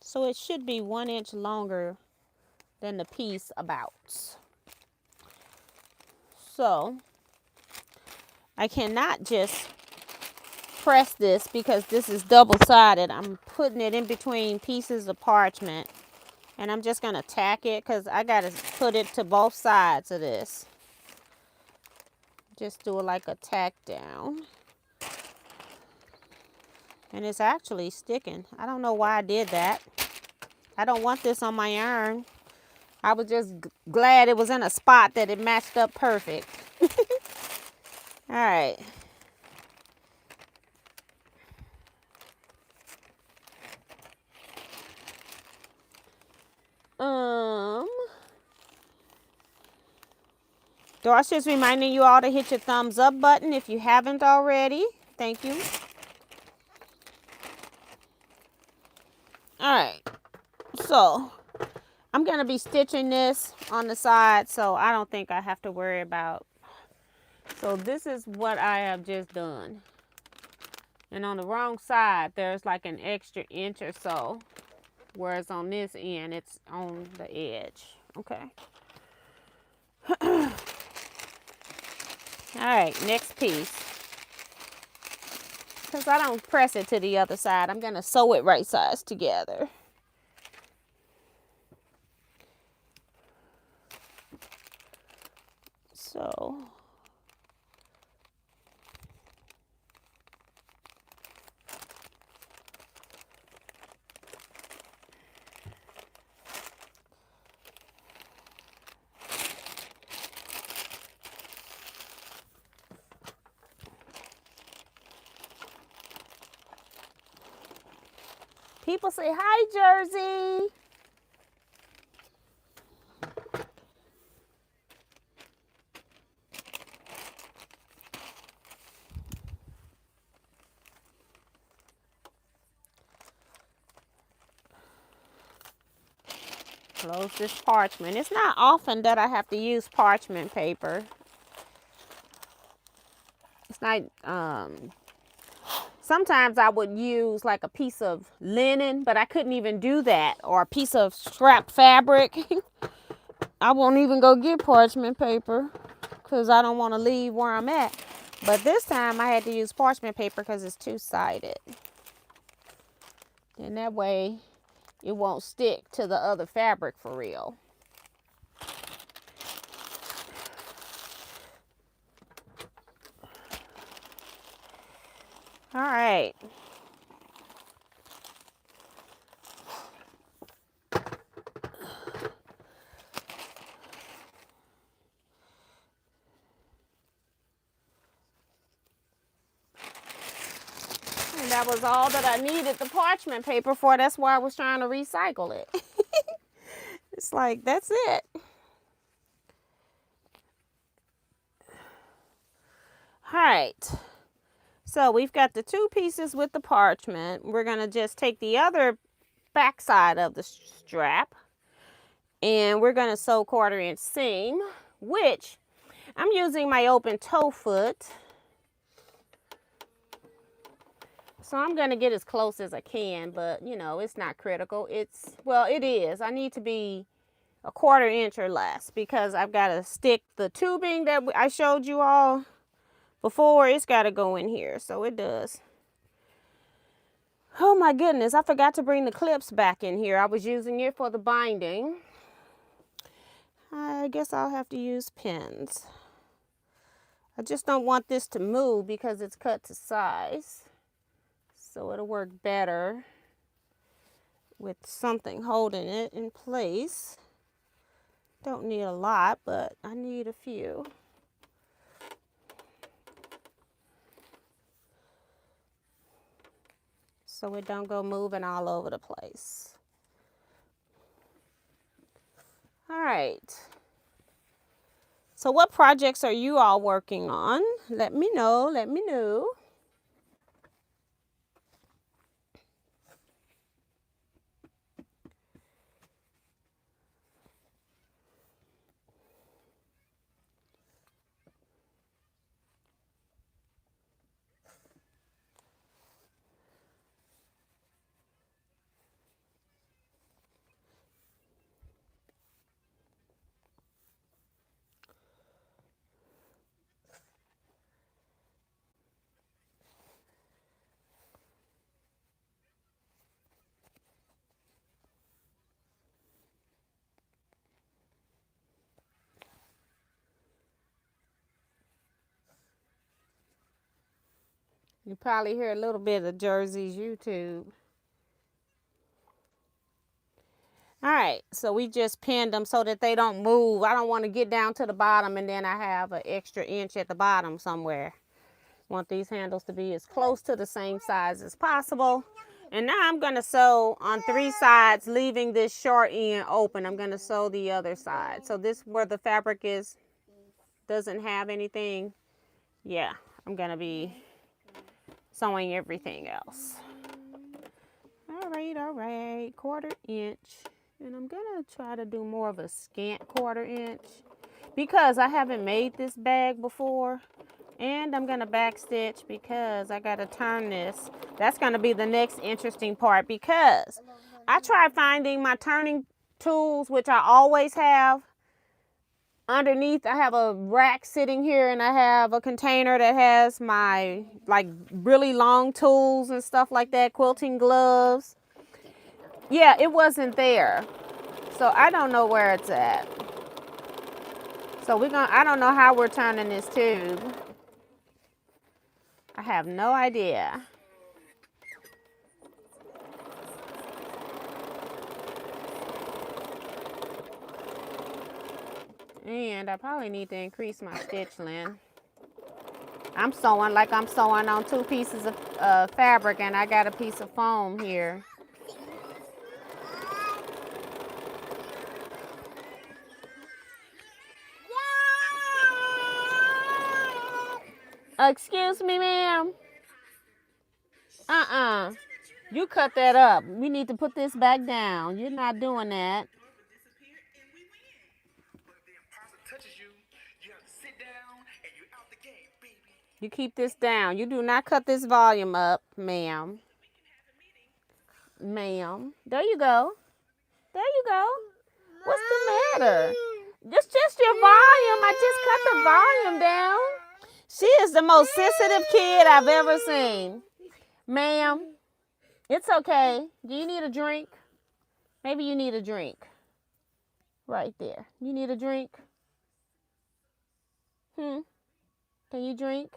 So it should be 1 inch longer than the piece about. So I cannot just press this because this is double-sided. I'm putting it in between pieces of parchment, and I'm just gonna tack it because I gotta put it to both sides of this. Just do it like a tack down. And it's actually sticking. I don't know why I did that. I don't want this on my iron. I was just glad it was in a spot that it matched up perfect. All right. Doris just reminding you all to hit your thumbs up button if you haven't already. Thank you. All right. So I'm going to be stitching this on the side, so I don't think I have to worry about. So this is what I have just done. And on the wrong side, there's like an extra inch or so. Whereas on this end, it's on the edge. Okay. All right, next piece. Because I don't press it to the other side, I'm going to sew it right sides together. So people say, hi, Jersey. Close this parchment. It's not often that I have to use parchment paper. It's not, sometimes I would use like a piece of linen, but I couldn't even do that. Or a piece of scrap fabric. I won't even go get parchment paper because I don't want to leave where I'm at. But this time I had to use parchment paper because it's two-sided. And that way it won't stick to the other fabric for real. All right. And that was all that I needed the parchment paper for. That's why I was trying to recycle it. It's like, that's it. All right. So we've got the two pieces with the parchment. We're going to just take the other back side of the strap and we're going to sew 1/4 inch seam, which I'm using my open toe foot. So I'm going to get as close as I can, but you know, it's not critical. Well, it is. I need to be a 1/4 inch or less because I've got to stick the tubing that I showed you all before. It's got to go in here, so it does. Oh my goodness, I forgot to bring the clips back in here. I was using it for the binding. I guess I'll have to use pins. I just don't want this to move because it's cut to size. So it'll work better with something holding it in place. Don't need a lot, but I need a few. So it don't go moving all over the place. All right. So what projects are you all working on? Let me know, let me know. You probably hear a little bit of Jersey's YouTube. All right, so we just pinned them so that they don't move. I don't want to get down to the bottom and then I have an extra inch at the bottom somewhere. Want these handles to be as close to the same size as possible. And now I'm going to sew on 3 sides, leaving this short end open. I'm going to sew the other side. So this where the fabric is, doesn't have anything. Yeah, I'm going to be sewing everything else. All right, 1/4 inch. And I'm going to try to do more of a scant 1/4 inch because I haven't made this bag before. And I'm going to back stitch because I got to turn this. That's going to be the next interesting part because I tried finding my turning tools, which I always have. Underneath, I have a rack sitting here and I have a container that has my like really long tools and stuff like that, quilting gloves. Yeah, it wasn't there. So I don't know where it's at. So I don't know how we're turning this tube. I have no idea. And I probably need to increase my stitch length. I'm sewing like I'm sewing on 2 pieces of fabric and I got a piece of foam here. Excuse me, ma'am. You cut that up. We need to put this back down. You're not doing that. You keep this down. You do not cut this volume up, ma'am. Ma'am. There you go. There you go. What's the matter? Just your volume. I just cut the volume down. She is the most sensitive kid I've ever seen. Ma'am, it's okay. Do you need a drink? Maybe you need a drink. Right there. You need a drink? Can you drink?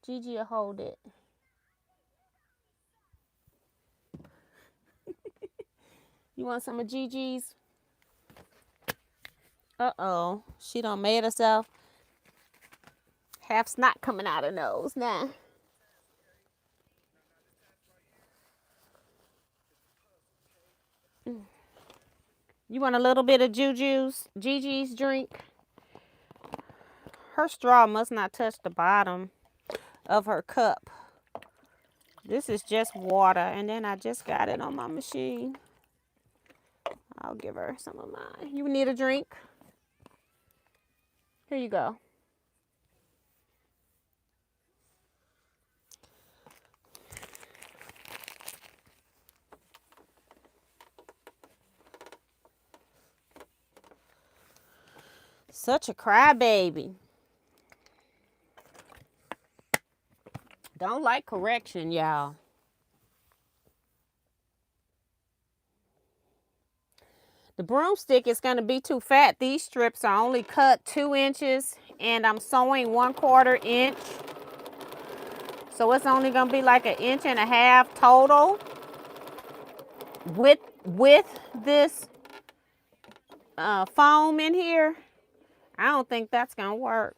Gigi will hold it. You want some of Gigi's? Uh-oh. She done made herself half snot coming out her nose now. You want a little bit of Gigi's drink? Her straw must not touch the bottom of her cup. This is just water, and then I just got it on my machine. I'll give her some of mine. You need a drink? Here you go. Such a crybaby. Don't like correction, y'all. The broomstick is going to be too fat. These strips are only cut 2 inches, and I'm sewing 1/4 inch. So it's only going to be like 1.5 inches total with this foam in here. I don't think that's going to work.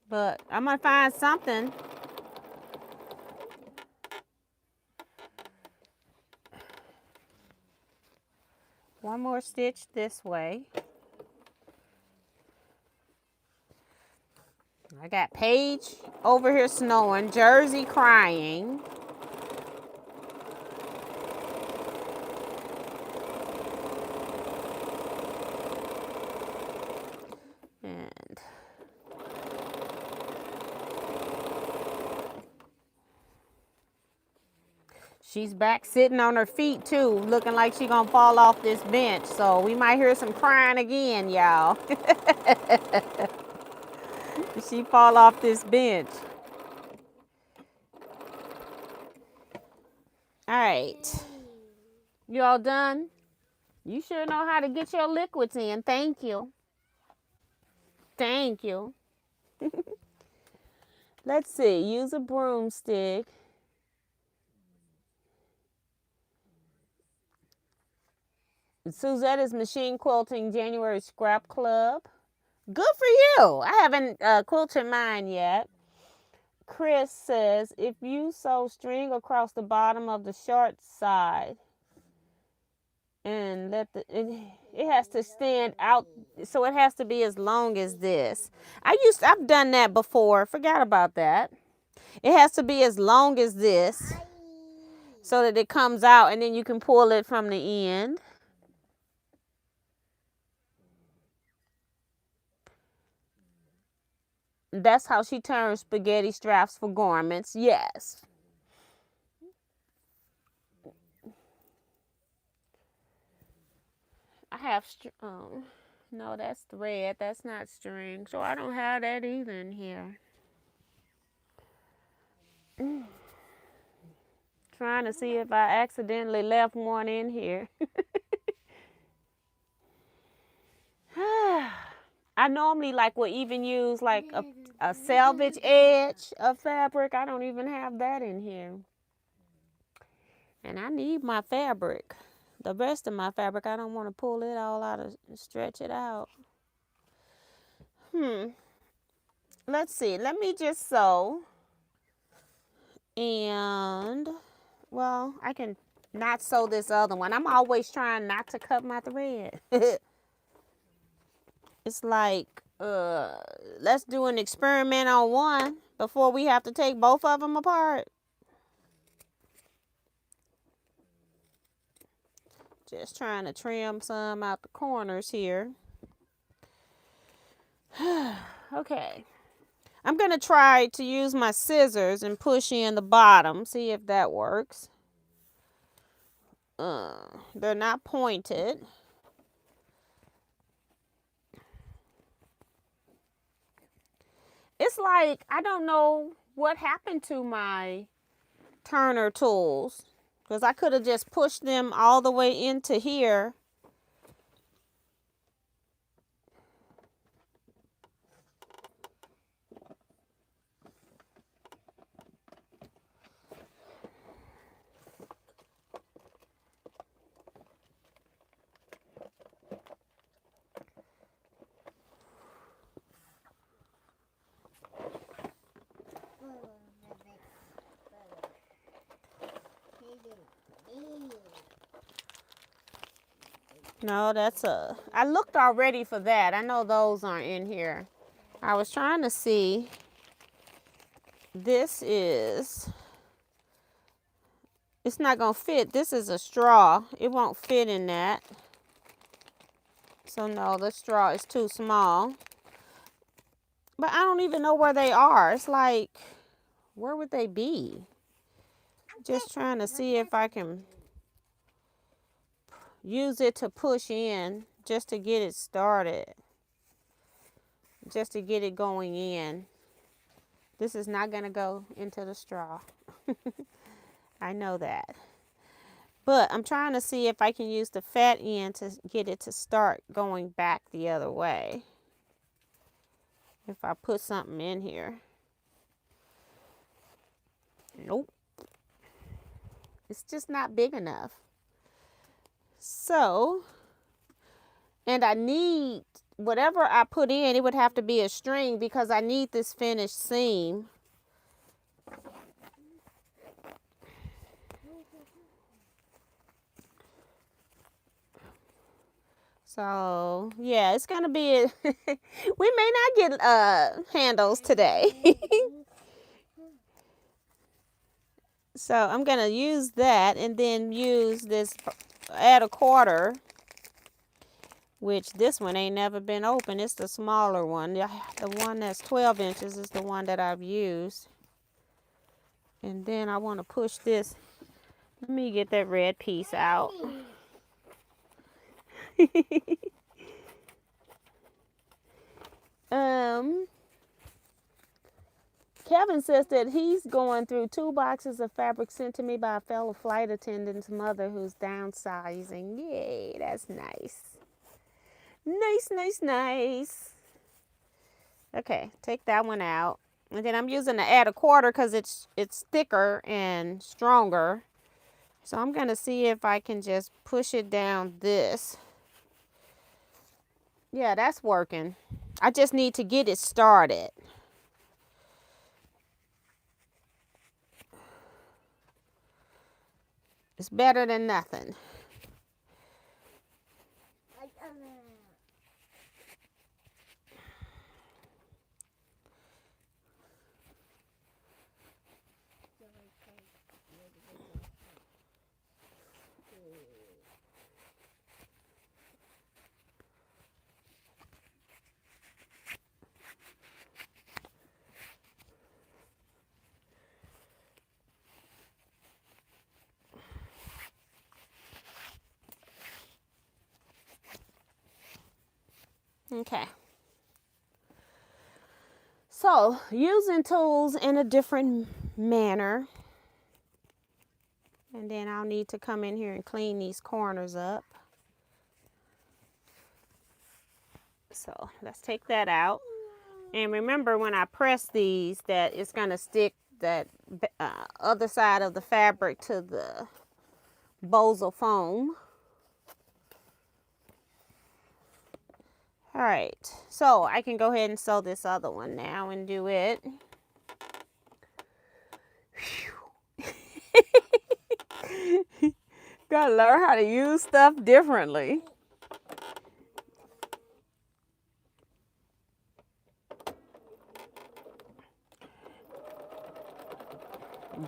But I'm going to find something. One more stitch this way. I got Paige over here snowing, Jersey crying. And she's back sitting on her feet too, looking like she's gonna fall off this bench. So we might hear some crying again, y'all. She fall off this bench. All right. You all done? You sure know how to get your liquids in. Thank you. Thank you. Let's see. Use a broomstick. Suzetta's Machine Quilting January Scrap Club. Good for you. I haven't quilted mine yet. Chris says, if you sew string across the bottom of the short side and it has to stand out, so it has to be as long as this. I've done that before. Forgot about that. It has to be as long as this so that it comes out, and then you can pull it from the end. That's how she turns spaghetti straps for garments. Yes. I have, no, that's thread. That's not string. So I don't have that either in here. Trying to see if I accidentally left one in here. I normally will even use like a selvage edge of fabric. I don't even have that in here. And I need my fabric. The rest of my fabric, I don't want to pull it all out and stretch it out. Let's see. Let me just sew. And, well, I can not sew this other one. I'm always trying not to cut my thread. It's like, let's do an experiment on one before we have to take both of them apart. Just trying to trim some out the corners here. Okay. I'm going to try to use my scissors and push in the bottom. See if that works. They're not pointed. It's like, I don't know what happened to my turner tools, because I could have just pushed them all the way into here. No, I looked already for that. I know those aren't in here. I was trying to see. It's not going to fit. This is a straw. It won't fit in that. So no, the straw is too small. But I don't even know where they are. It's like, where would they be? Just trying to see if I can use it to push in just to get it started. Just to get it going in. This is not going to go into the straw. I know that. But I'm trying to see if I can use the fat end to get it to start going back the other way. If I put something in here. Nope. It's just not big enough. So, and I need, whatever I put in, it would have to be a string because I need this finished seam. So, yeah, it's going to be, we may not get handles today. So, I'm going to use that and then use this, add a quarter, which this one ain't never been open. It's the smaller one. The one that's 12 inches is the one that I've used. And then I want to push this. Let me get that red piece out. Kevin says that he's going through 2 boxes of fabric sent to me by a fellow flight attendant's mother who's downsizing. Yay, that's nice. Nice, nice, nice. Okay, take that one out. And then I'm using to add a quarter because it's thicker and stronger. So I'm going to see if I can just push it down this. Yeah, that's working. I just need to get it started. It's better than nothing. Okay. So, using tools in a different manner. And then I'll need to come in here and clean these corners up. So, let's take that out. And remember when I press these that it's going to stick that other side of the fabric to the bowls of foam. All right, so I can go ahead and sew this other one now and do it. Gotta learn how to use stuff differently.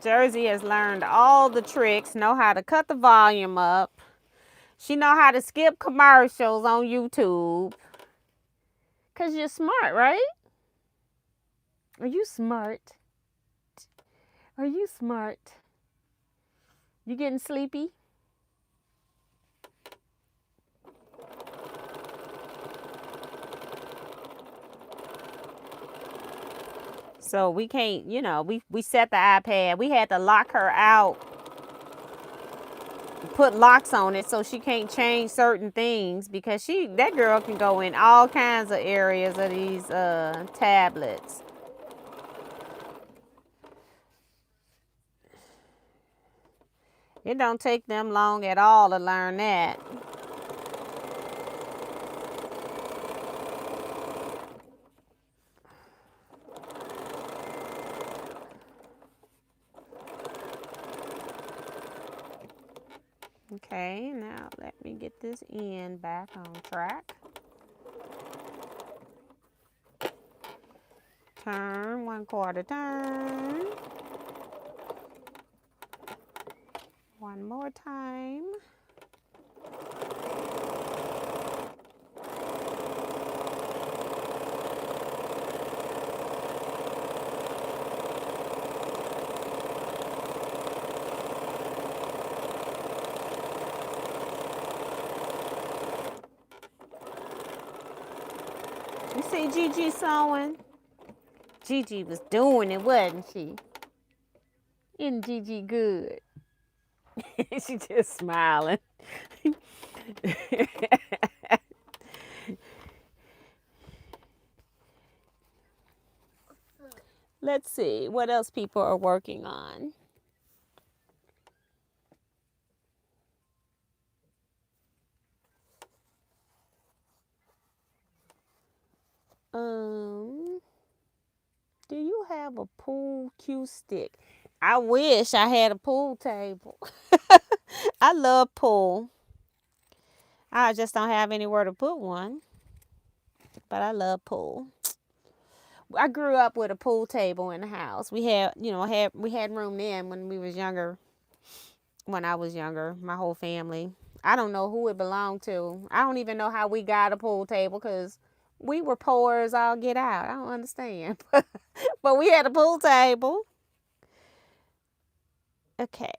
Jersey has learned all the tricks, know how to cut the volume up. She know how to skip commercials on YouTube. 'Cause you're smart, right? Are you smart? Are you smart? You getting sleepy? So we can't, you know, we set the iPad. We had to lock her out, put locks on it so she can't change certain things because that girl can go in all kinds of areas of these tablets. It don't take them long at all to learn that. Okay, now let me get this end back on track. Turn, 1/4 turn. One more time. You see Gigi sewing? Gigi was doing it, wasn't she? Isn't Gigi good? She just smiling. Let's see what else people are working on. Do you have a pool cue stick? I wish I had a pool table. I love pool. I just don't have anywhere to put one. But I love pool. I grew up with a pool table in the house. We had, we had room then when we was younger. When I was younger, my whole family. I don't know who it belonged to. I don't even know how we got a pool table because we were poor as all get out. I don't understand. But we had a pool table. Okay.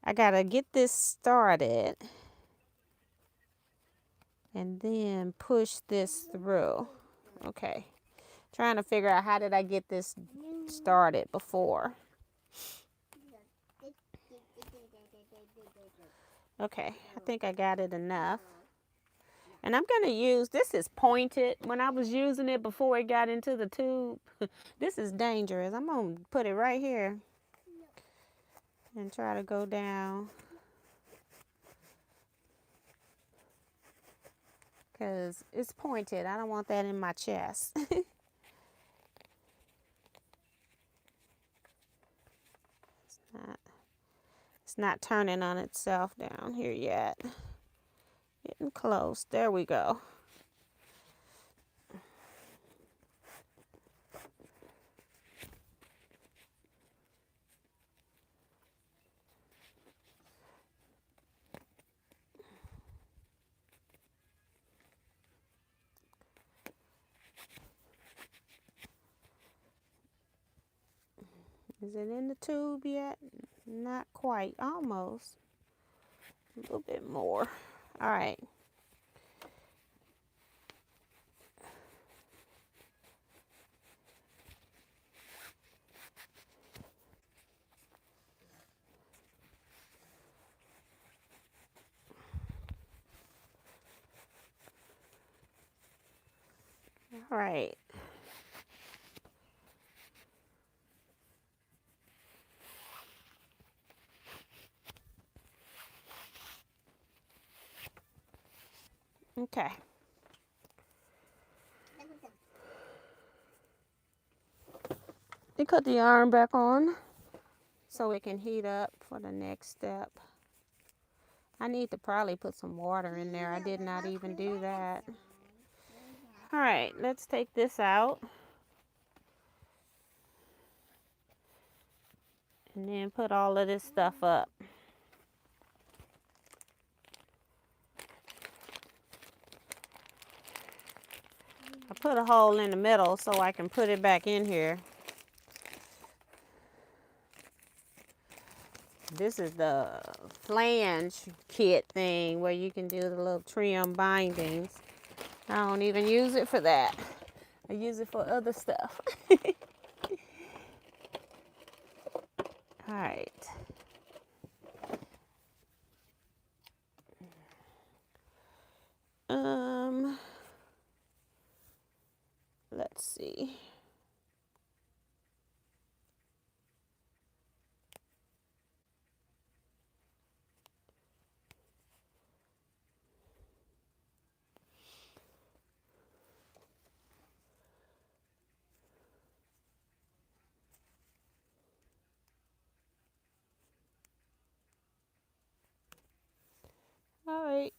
I gotta get this started. And then push this through. Okay. Trying to figure out how did I get this started before. Okay, I think I got it enough. And I'm going to use, this is pointed. When I was using it before it got into the tube, this is dangerous. I'm going to put it right here and try to go down. Because it's pointed. I don't want that in my chest. It's not turning on itself down here yet. Getting close. There we go. Is it in the tube yet? Not quite. Almost. A little bit more. All right. All right. Okay. You put the iron back on so it can heat up for the next step. I need to probably put some water in there. I did not even do that. All right, let's take this out. And then put all of this stuff up. put a hole in the middle so I can put it back in here. This is the flange kit thing where you can do the little trim bindings. I don't even use it for that. I use it for other stuff. All right. Let's see. All right.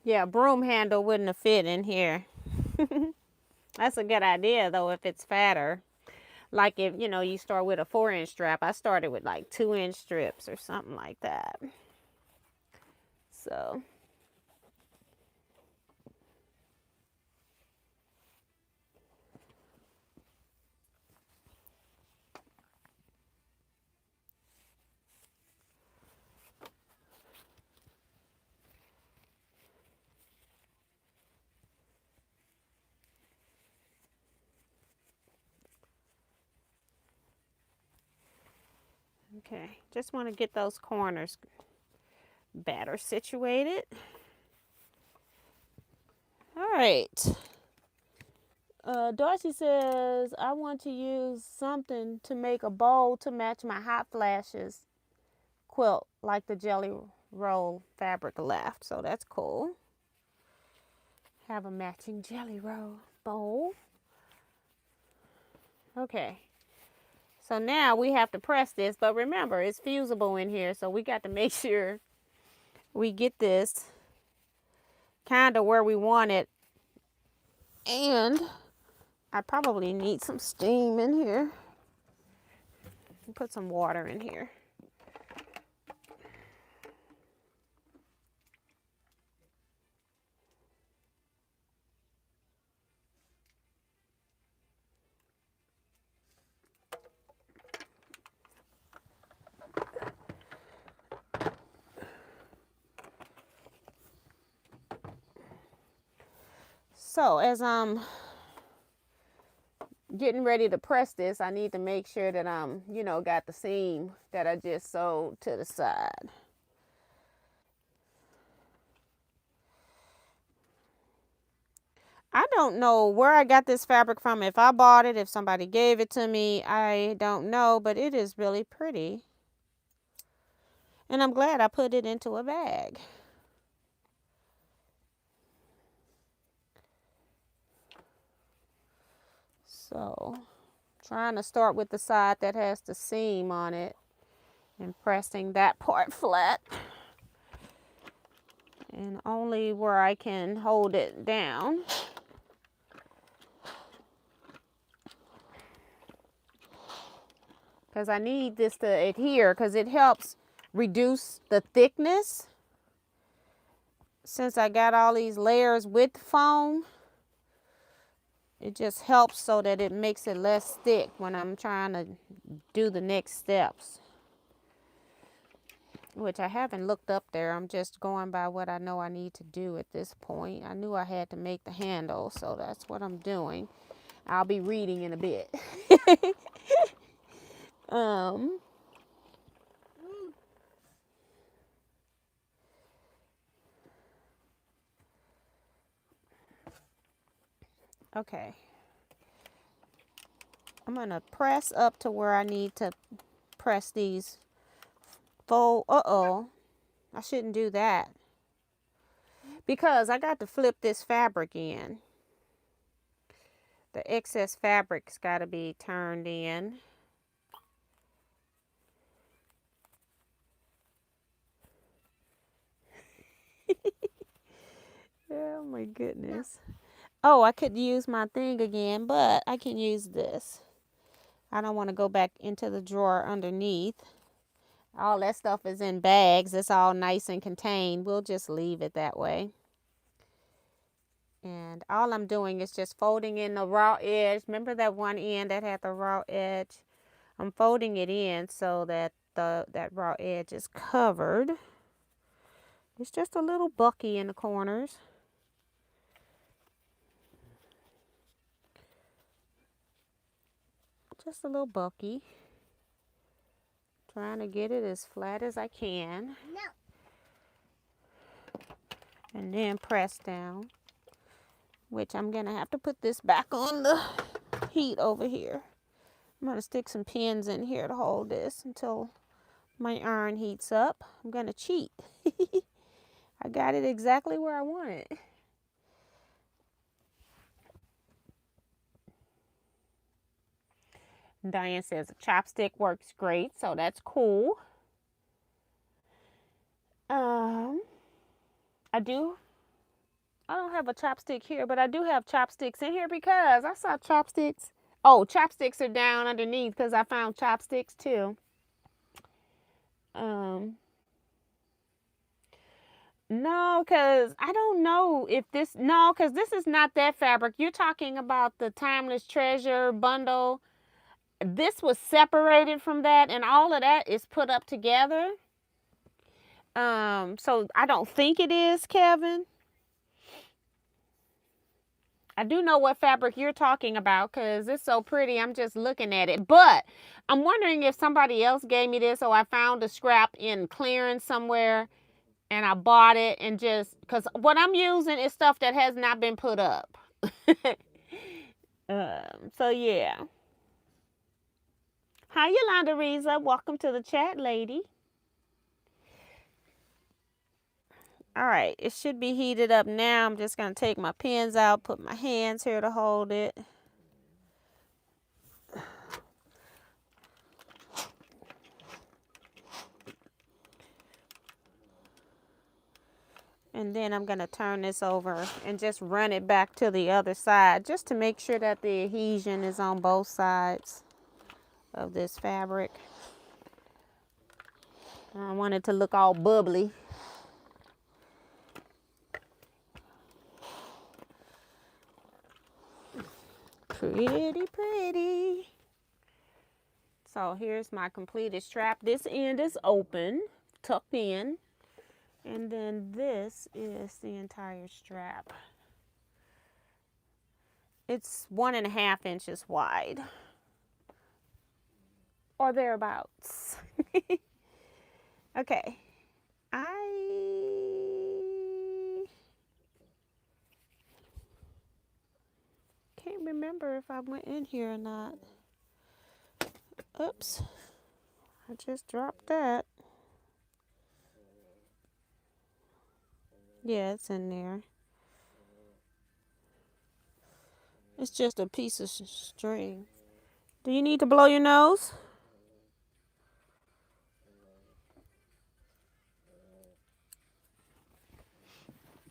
Yeah, broom handle wouldn't have fit in here. That's a good idea though if it's fatter. Like if, you know, you start with a 4-inch strap. I started with like 2-inch strips or something like that. So. Okay, just want to get those corners better situated. All right. Darcy says, I want to use something to make a bowl to match my hot flashes quilt, like the jelly roll fabric left. So that's cool. Have a matching jelly roll bowl. Okay. So now we have to press this, but remember, it's fusible in here, so we got to make sure we get this kind of where we want it. And I probably need some steam in here. Put some water in here. So as I'm getting ready to press this, I need to make sure that I'm, you know, got the seam that I just sewed to the side. I don't know where I got this fabric from. If I bought it, if somebody gave it to me, I don't know, but it is really pretty. And I'm glad I put it into a bag. So, trying to start with the side that has the seam on it and pressing that part flat. And only where I can hold it down. Because I need this to adhere because it helps reduce the thickness. Since I got all these layers with foam, it just helps so that it makes it less thick when I'm trying to do the next steps. Which I haven't looked up there. I'm just going by what I know I need to do at this point. I knew I had to make the handle, so that's what I'm doing. I'll be reading in a bit. Okay. I'm going to press up to where I need to press these fold. Uh-oh. I shouldn't do that. Because I got to flip this fabric in. The excess fabric's got to be turned in. Oh my goodness. Oh, I could use my thing again, but I can use this. I don't want to go back into the drawer underneath. All that stuff is in bags. It's all nice and contained. We'll just leave it that way. And all I'm doing is just folding in the raw edge. Remember that one end that had the raw edge? I'm folding it in so that that raw edge is covered. It's just a little bucky in the corners. Just a little bucky. Trying to get it as flat as I can. No. And then press down. Which I'm going to have to put this back on the heat over here. I'm going to stick some pins in here to hold this until my iron heats up. I'm going to cheat. I got it exactly where I want it. Diane says a chopstick works great, so that's cool. I don't have a chopstick here, but I do have chopsticks in here because I saw chopsticks. Oh, chopsticks are down underneath because I found chopsticks too. No, because I don't know if this, no, because this is not that fabric. You're talking about the Timeless Treasure bundle. This was separated from that, and all of that is put up together. So I don't think it is, Kevin. I do know what fabric you're talking about because it's so pretty. I'm just looking at it. But I'm wondering if somebody else gave me this or I found a scrap in clearance somewhere and I bought it and just, because what I'm using is stuff that has not been put up. So yeah. Hi, Yolanda Riza. Welcome to the chat, lady. All right, it should be heated up now. I'm just going to take my pins out, put my hands here to hold it. And then I'm going to turn this over and just run it back to the other side just to make sure that the adhesion is on both sides of this fabric. I want it to look all bubbly. Pretty, pretty. So here's my completed strap. This end is open, tucked in. And then this is the entire strap. It's 1.5 inches wide. Or thereabouts. Okay. I can't remember if I went in here or not. Oops. I just dropped that. Yeah, it's in there. It's just a piece of string. Do you need to blow your nose?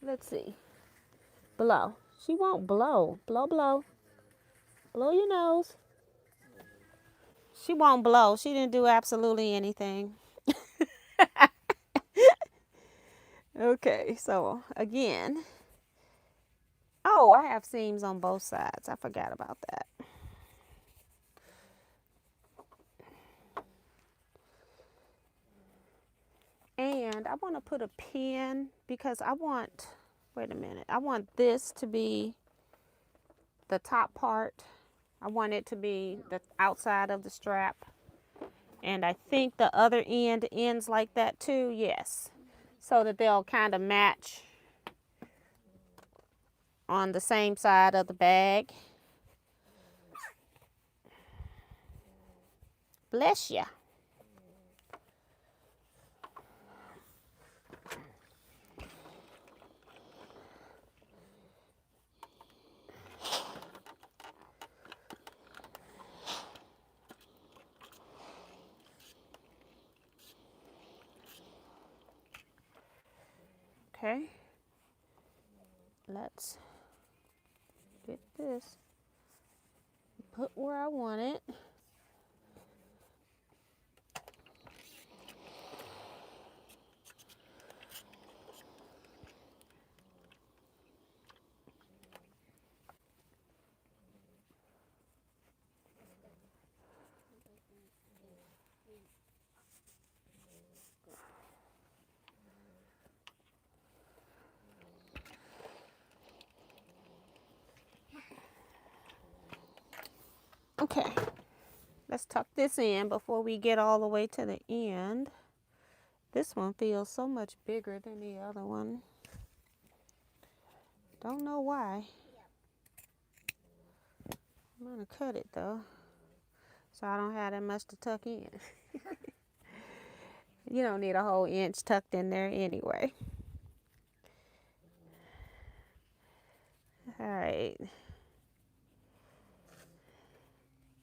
Let's see. Blow. She won't blow. Blow, blow. Blow your nose. She won't blow. She didn't do absolutely anything. Okay, so again. Oh, I have seams on both sides. I forgot about that. And I want to put a pin because I want, wait a minute, I want this to be the top part. I want it to be the outside of the strap. And I think the other end ends like that too, yes. So that they'll kind of match on the same side of the bag. Bless ya. Okay. let's get this put where I want it. Okay, let's tuck this in before we get all the way to the end. This one feels so much bigger than the other one. Don't know why. I'm gonna cut it though, so I don't have that much to tuck in. You don't need a whole inch tucked in there anyway. All right.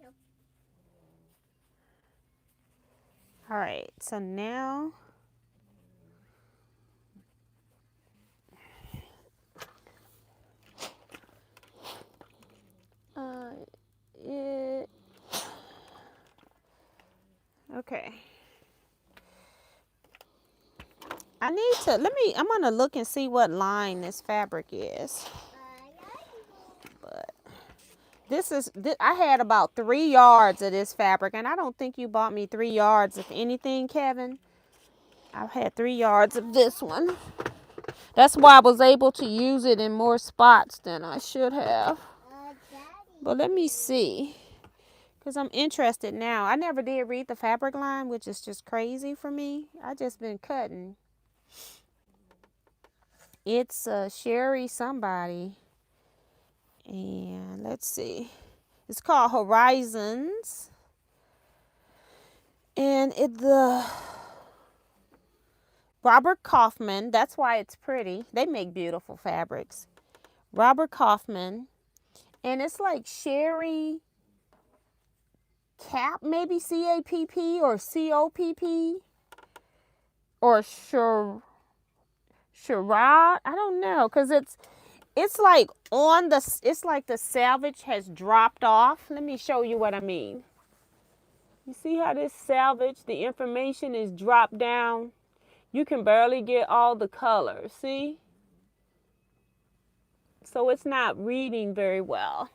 Yep. All right, so now okay. I'm gonna look and see what line this fabric is. But I had about 3 yards of this fabric, and I don't think you bought me 3 yards of anything, Kevin. I've had 3 yards of this one. That's why I was able to use it in more spots than I should have. But let me see, because I'm interested now. I never did read the fabric line, which is just crazy for me. I just been cutting. It's Sherry somebody. And let's see. It's called Horizons. And the Robert Kaufman, that's why it's pretty. They make beautiful fabrics. Robert Kaufman. And it's like Sherry Cap, maybe C-A-P-P or C-O-P-P. Or Sherrod. I don't know, because it's like it's like the selvage has dropped off. Let me show you what I mean. You see how this selvage, the information is dropped down? You can barely get all the colors, see? So it's not reading very well.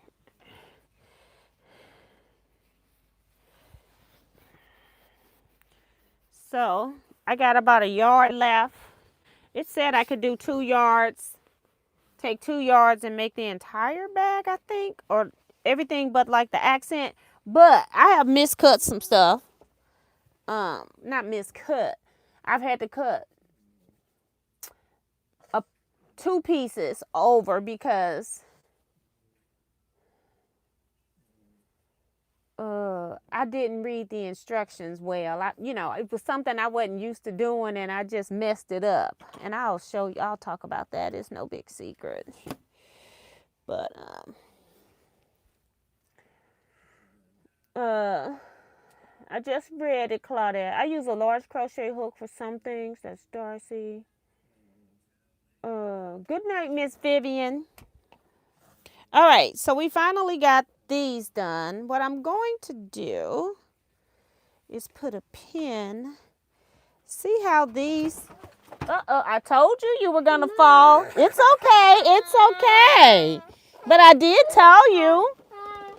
So I got about a yard left. It said I could do 2 yards, take 2 yards and make the entire bag, I think, or everything but like the accent. But I have miscut some stuff. Not miscut. I've had to cut 2 pieces over because I didn't read the instructions well. It was something I wasn't used to doing, and I just messed it up. And I'll show you. I'll talk about that. It's no big secret. But I just read it, Claudette. I use a large crochet hook for some things. That's Darcy. Good night, Miss Vivian. All right, so we finally got these done. What I'm going to do is put a pin. See how these... I told you were going to fall. It's okay. It's okay. But I did tell you.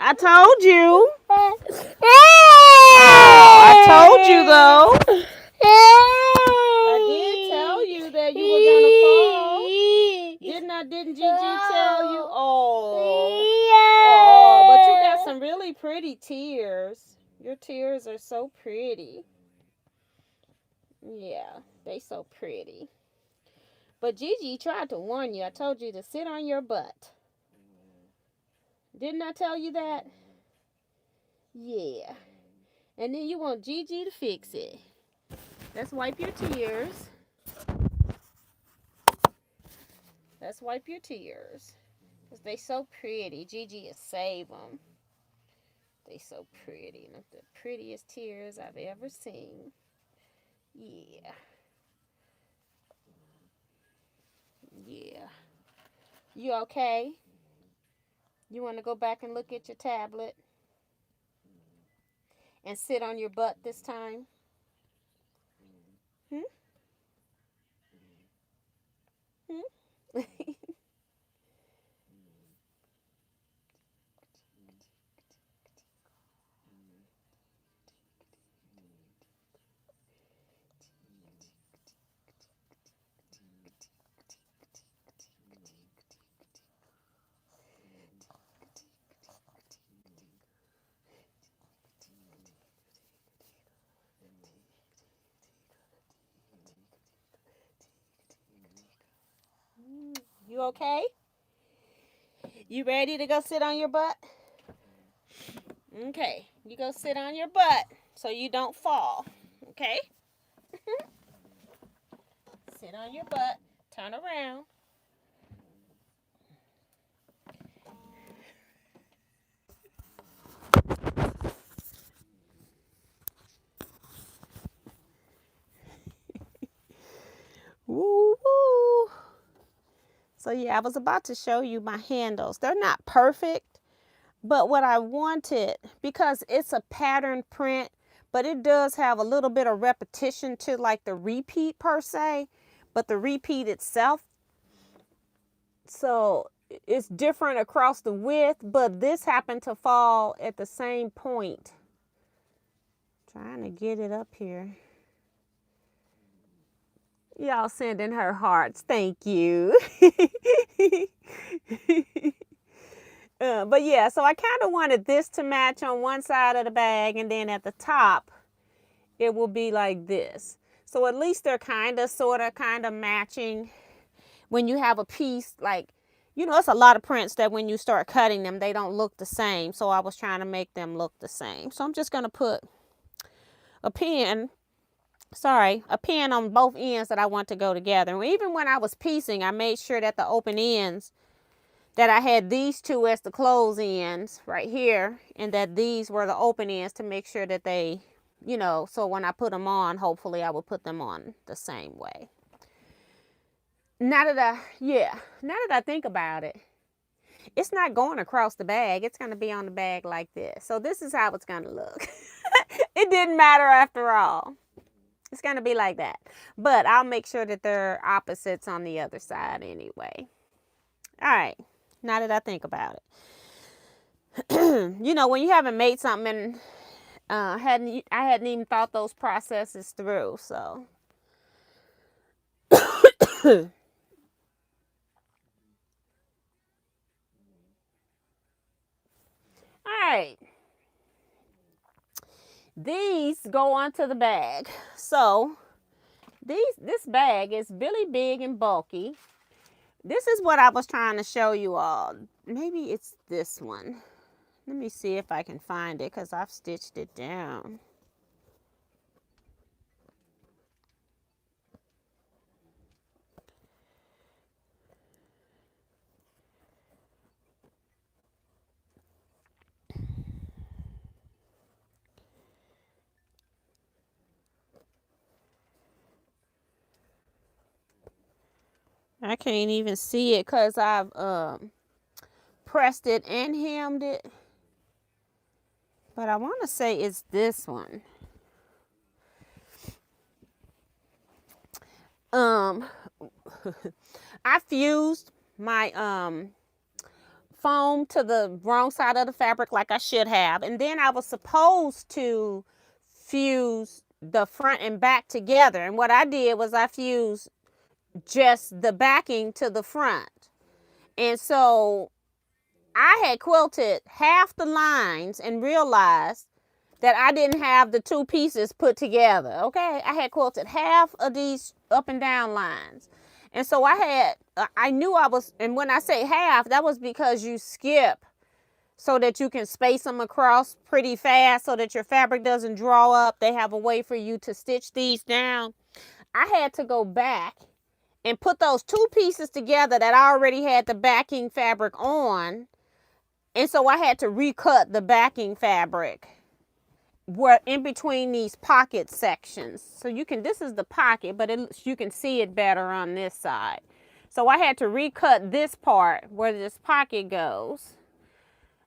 I told you. Oh, I told you, though. I did tell you that you were going to fall. Didn't Gigi tell you? Oh, but you got some really pretty tears. Your tears are so pretty. Yeah, they so pretty. But Gigi tried to warn you. I told you to sit on your butt. Didn't I tell you that? Yeah. And then you want Gigi to fix it. Let's wipe your tears. Let's wipe your tears. Because they so pretty. Gigi will save them. They so pretty. The prettiest tears I've ever seen. Yeah. Yeah. You okay? You want to go back and look at your tablet and sit on your butt this time? Hmm? Hmm? You okay? You ready to go sit on your butt? Okay, you go sit on your butt so you don't fall. Okay? Sit on your butt, turn around. Woo woo. So yeah, I was about to show you my handles. They're not perfect, but what I wanted, because it's a pattern print, but it does have a little bit of repetition to like the repeat per se, but the repeat itself, so it's different across the width, but this happened to fall at the same point. Trying to get it up here. Y'all sending her hearts. Thank you. But yeah, so I kind of wanted this to match on one side of the bag, and then at the top, it will be like this. So at least they're kind of matching. When you have a piece, like, you know, it's a lot of prints that when you start cutting them, they don't look the same. So I was trying to make them look the same. So I'm just going to put a pin on both ends that I want to go together. And even when I was piecing, I made sure that the open ends, that I had these two as the close ends right here, and that these were the open ends to make sure that they, you know, so when I put them on, hopefully I will put them on the same way. Now that I think about it, it's not going across the bag. It's going to be on the bag like this. So this is how it's going to look. It didn't matter after all. It's going to be like that. But I'll make sure that they're opposites on the other side anyway. All right. Now that I think about it. You know, when you haven't made something and I hadn't even thought those processes through, so. All right. These go onto the bag. So this bag is really big and bulky. This is what I was trying to show you all. Maybe it's this one. Let me see if I can find it, because I've stitched it down. I can't even see it because I've pressed it and hemmed it. But I want to say it's this one. I fused my foam to the wrong side of the fabric like I should have. And then I was supposed to fuse the front and back together. And what I did was I fused just the backing to the front. And so I had quilted half the lines and realized that I didn't have the two pieces put together. Okay, I had quilted half of these up and down lines. And so I knew I was, and when I say half, that was because you skip so that you can space them across pretty fast so that your fabric doesn't draw up. They have a way for you to stitch these down. I had to go back and put those two pieces together that I already had the backing fabric on. And so I had to recut the backing fabric where in between these pocket sections. So you can, this is the pocket, but you can see it better on this side. So I had to recut this part where this pocket goes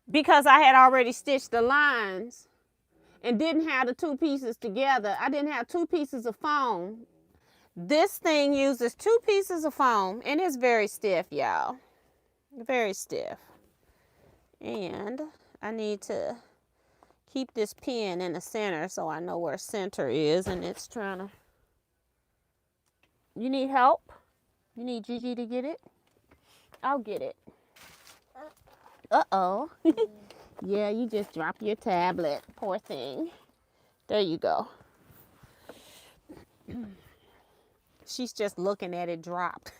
because I had already stitched the lines and didn't have the two pieces together. I didn't have two pieces of foam. This thing uses two pieces of foam and it's very stiff, y'all. Very stiff. And I need to keep this pin in the center so I know where center is, and it's trying to... You need help? You need Gigi to get it? I'll get it. Uh-oh. Yeah, you just dropped your tablet. Poor thing. There you go. She's just looking at it dropped.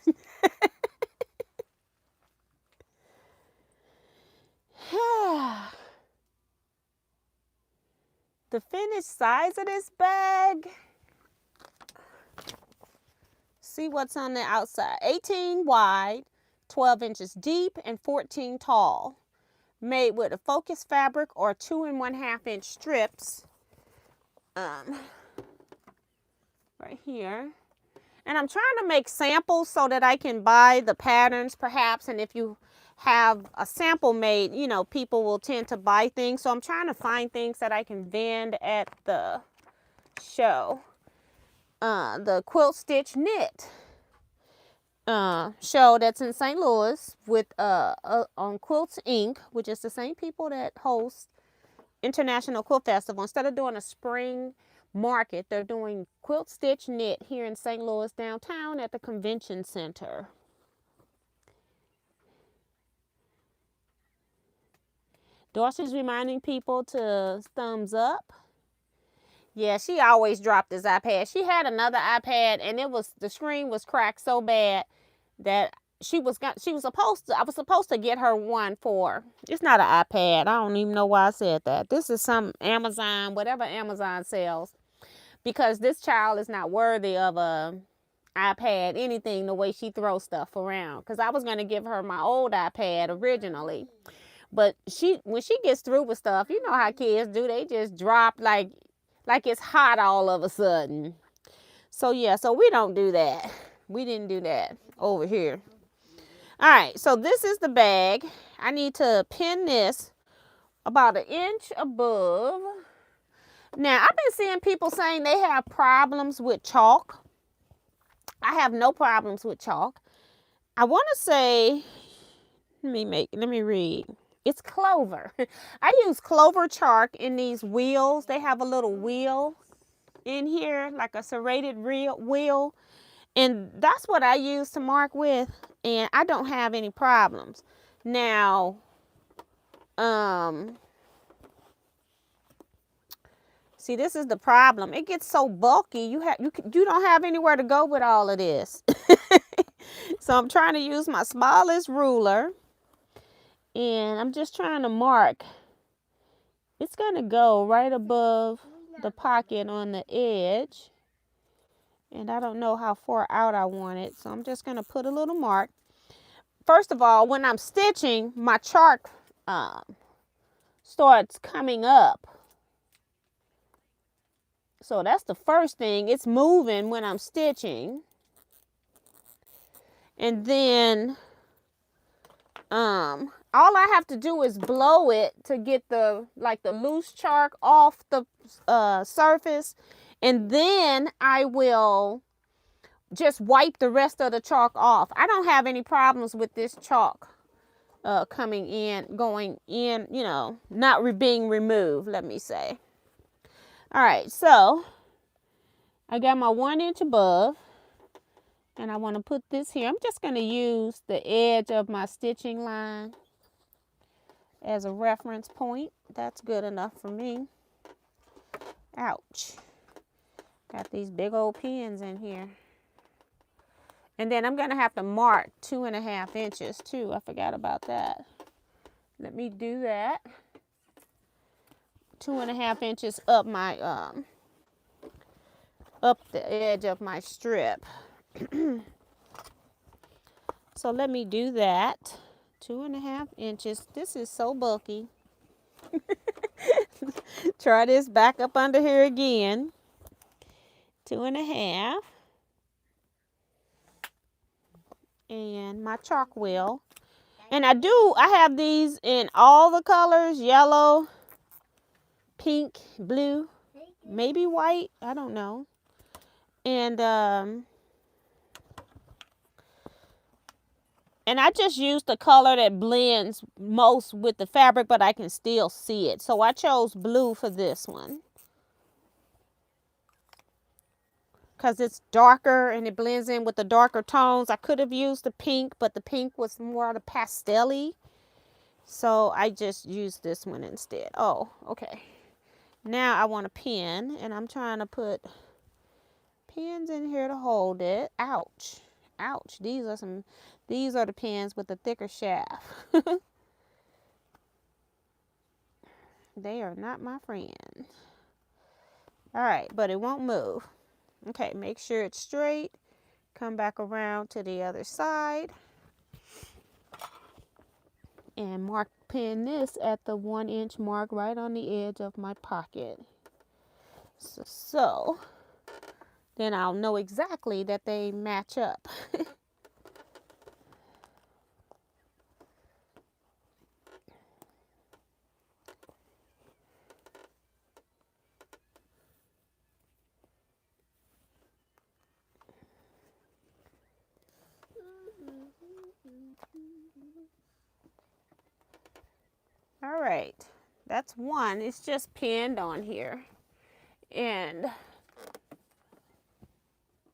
The finished size of this bag. See what's on the outside. 18 wide, 12 inches deep, and 14 tall. Made with a focus fabric or 2 1/2 inch strips. Right here. And I'm trying to make samples so that I can buy the patterns perhaps. And if you have a sample made, you know, people will tend to buy things. So I'm trying to find things that I can vend at the show. The Quilt Stitch Knit show that's in St. Louis with on Quilts Inc., which is the same people that host International Quilt Festival. Instead of doing a spring market, they're doing Quilt Stitch Knit here in St. Louis downtown at the convention center. Dorsey's reminding people to thumbs up. Yeah, she always dropped this iPad. She had another iPad and the screen was cracked so bad that I was supposed to get her one for, it's not an iPad. I don't even know why I said that. This is some Amazon, whatever Amazon sells, because this child is not worthy of a iPad, anything, the way she throws stuff around. Because I was going to give her my old iPad originally. But when she gets through with stuff, you know how kids do. They just drop like it's hot all of a sudden. So yeah, so we don't do that. We didn't do that over here. All right, so this is the bag. I need to pin this about 1 inch above. Now, I've been seeing people saying they have problems with chalk. I have no problems with chalk. I want to say, let me read. It's clover. I use clover chalk in these wheels. They have a little wheel in here, like a serrated wheel. And that's what I use to mark with. And I don't have any problems. Now, see, this is the problem. It gets so bulky. You don't have anywhere to go with all of this. So I'm trying to use my smallest ruler. And I'm just trying to mark. It's going to go right above the pocket on the edge. And I don't know how far out I want it. So I'm just going to put a little mark. First of all, when I'm stitching, my chalk starts coming up. So that's the first thing. It's moving when I'm stitching. And then all I have to do is blow it to get the loose chalk off the surface, and then I will just wipe the rest of the chalk off. I don't have any problems with this chalk coming in, going in, you know, not being removed, let me say. All right, so I got my 1 inch above. And I want to put this here. I'm just going to use the edge of my stitching line as a reference point. That's good enough for me. Ouch. Got these big old pins in here. And then I'm going to have to mark 2 1/2 inches too. I forgot about that. Let me do that. 2 1/2 inches up my up the edge of my strip. So let me do that. 2 1/2 inches. This is so bulky. Try this back up under here again. 2 1/2. and my chalk wheel. And I have these in all the colors, yellow, pink, blue, maybe white, I don't know. And I just used the color that blends most with the fabric, but I can still see it. So I chose blue for this one, because it's darker and it blends in with the darker tones. I could have used the pink, but the pink was more of the pastel-y. So I just used this one instead. Oh, okay. Now I want a pin, and I'm trying to put pins in here to hold it. Ouch. Ouch. These are the pins with the thicker shaft. They are not my friend. All right, but it won't move. Okay, make sure it's straight. Come back around to the other side. And pin this at the 1-inch mark right on the edge of my pocket. So then I'll know exactly that they match up. All right, that's one. It's just pinned on here. And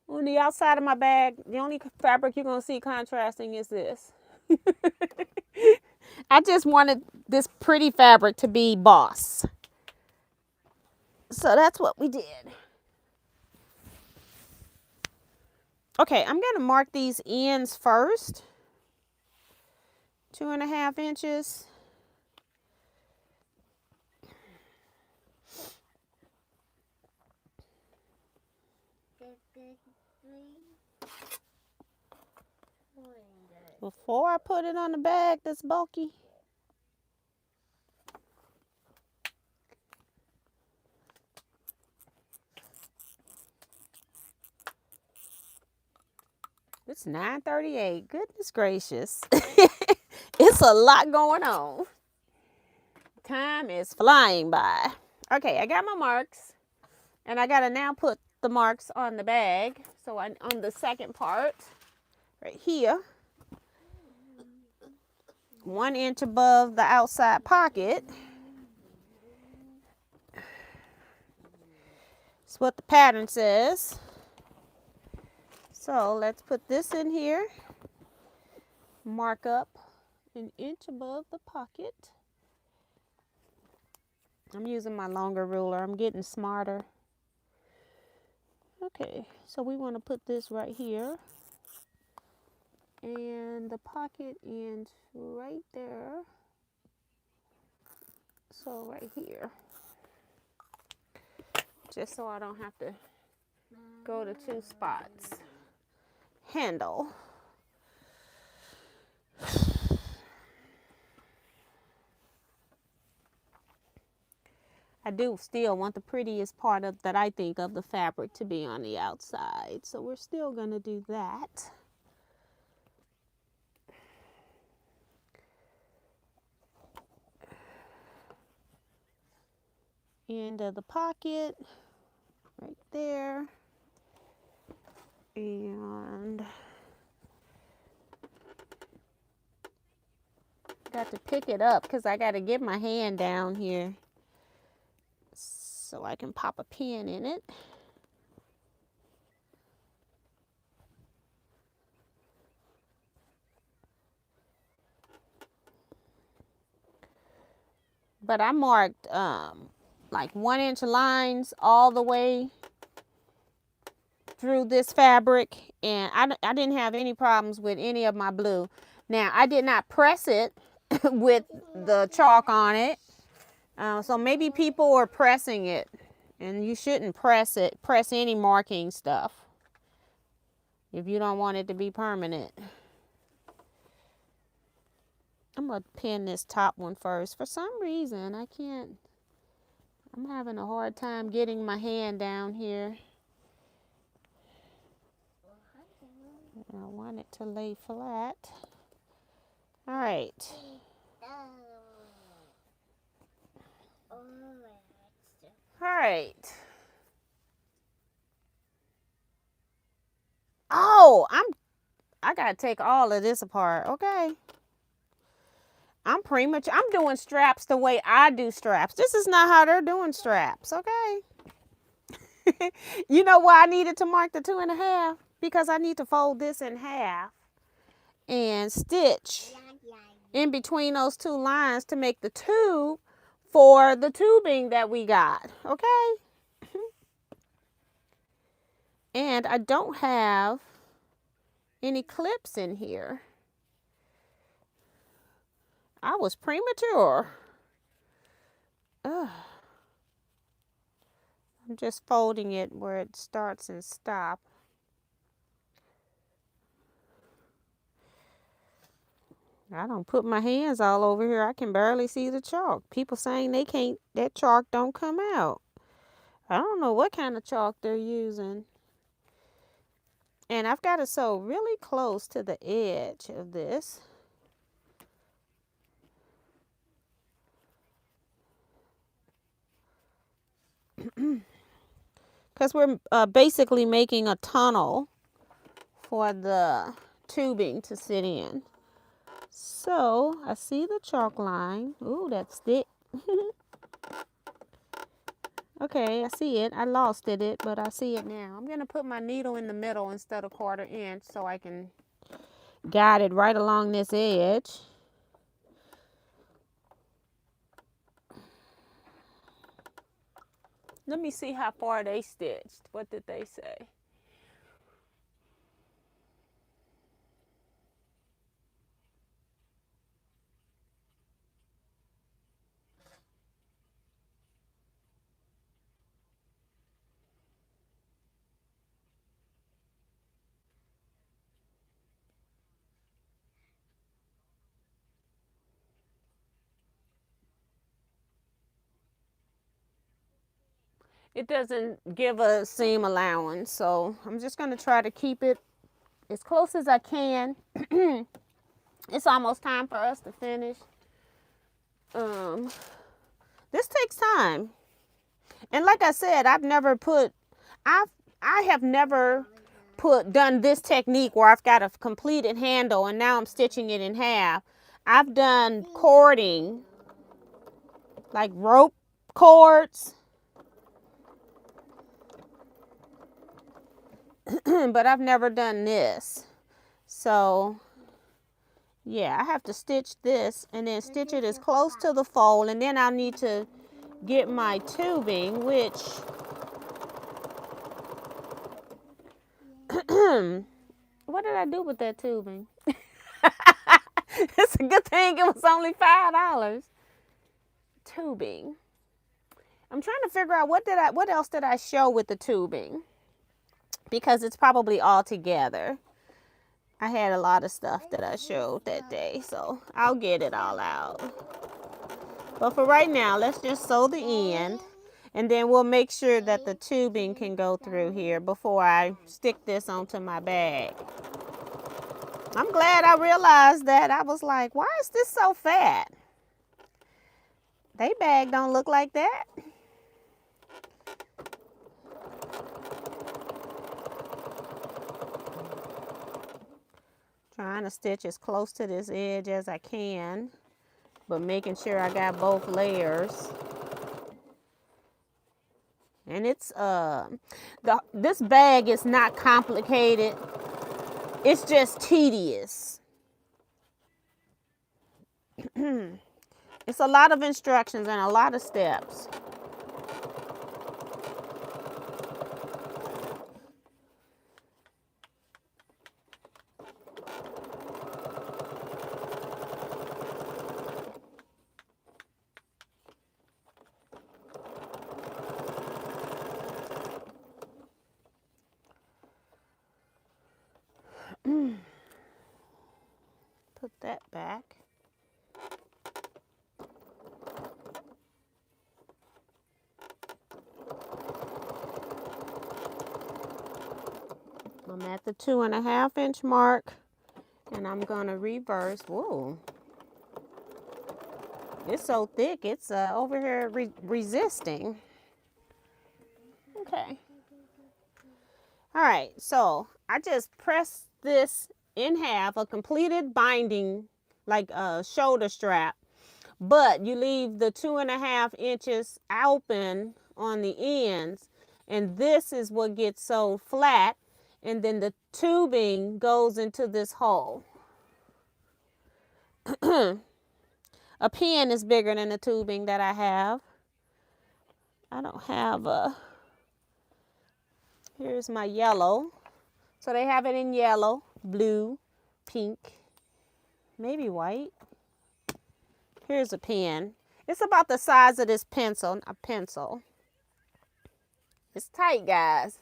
on the outside of my bag, the only fabric you're going to see contrasting is this. I just wanted this pretty fabric to be boss. So that's what we did. Okay, I'm going to mark these ends first. 2.5 inches. Before I put it on the bag that's bulky. It's 9:38. Goodness gracious. It's a lot going on. Time is flying by. Okay, I got my marks. And I got to now put the marks on the bag. So on the second part, right here, 1 inch above the outside pocket. That's what the pattern says. So let's put this in here. Mark up 1 inch above the pocket. I'm using my longer ruler. I'm getting smarter. Okay, so we want to put this right here. And the pocket ends right there. So right here. Just so I don't have to go to 2 spots. Handle. I do still want the prettiest part of that I think of the fabric to be on the outside. So we're still going to do that. End of the pocket right there. And got to pick it up because I got to get my hand down here so I can pop a pin in it. But I marked like 1 inch lines all the way through this fabric, and I didn't have any problems with any of my blue. Now I did not press it with the chalk on it, so maybe people were pressing it, and you shouldn't press any marking stuff if you don't want it to be permanent. I'm gonna pin this top one first. For some reason I'm having a hard time getting my hand down here. I want it to lay flat. All right. All right. Oh, I gotta take all of this apart. Okay. I'm doing straps the way I do straps. This is not how they're doing straps. Okay. You know why I needed to mark the 2.5? Because I need to fold this in half and stitch in between those two lines to make the tube for the tubing that we got. Okay. And I don't have any clips in here. I was premature. Ugh. I'm just folding it where it starts and stops. I don't put my hands all over here. I can barely see the chalk. People saying they can't, that chalk don't come out. I don't know what kind of chalk they're using. And I've got to sew really close to the edge of this. Because we're basically making a tunnel for the tubing to sit in. So I see the chalk line. Ooh, that's thick. Okay, I see it. I lost it, but I see it now. I'm going to put my needle in the middle instead of 1/4 inch so I can guide it right along this edge. Let me see how far they stitched. What did they say? It doesn't give a seam allowance, so I'm just going to try to keep it as close as I can. It's almost time for us to finish. This takes time. And like I said, I have never done this technique where I've got a completed handle and now I'm stitching it in half. I've done cording, like rope cords. But I've never done this. So yeah, I have to stitch this and then stitch it as close to the fold, and then I'll need to get my tubing, which what did I do with that tubing? It's a good thing it was only $5. Tubing. I'm trying to figure out what else did I show with the tubing, because it's probably all together. I had a lot of stuff that I showed that day, so I'll get it all out. But for right now, let's just sew the end, and then we'll make sure that the tubing can go through here before I stick this onto my bag. I'm glad I realized that. I was like, why is this so fat? They bag don't look like that. Trying to stitch as close to this edge as I can, but making sure I got both layers. And it's this bag is not complicated. It's just tedious. It's a lot of instructions and a lot of steps. Put that back. I'm at the 2.5 inch mark, and I'm gonna reverse. Whoa, it's so thick, it's over here resisting. Okay. All right, so I just pressed this in half, a completed binding, like a shoulder strap, but you leave the 2.5 inches open on the ends, and this is what gets sewed flat, and then the tubing goes into this hole. A pin is bigger than the tubing that I have. I don't have a, here's my yellow. So they have it in yellow, blue, pink, maybe white. Here's a pen. It's about the size of this pencil, a pencil. It's tight, guys.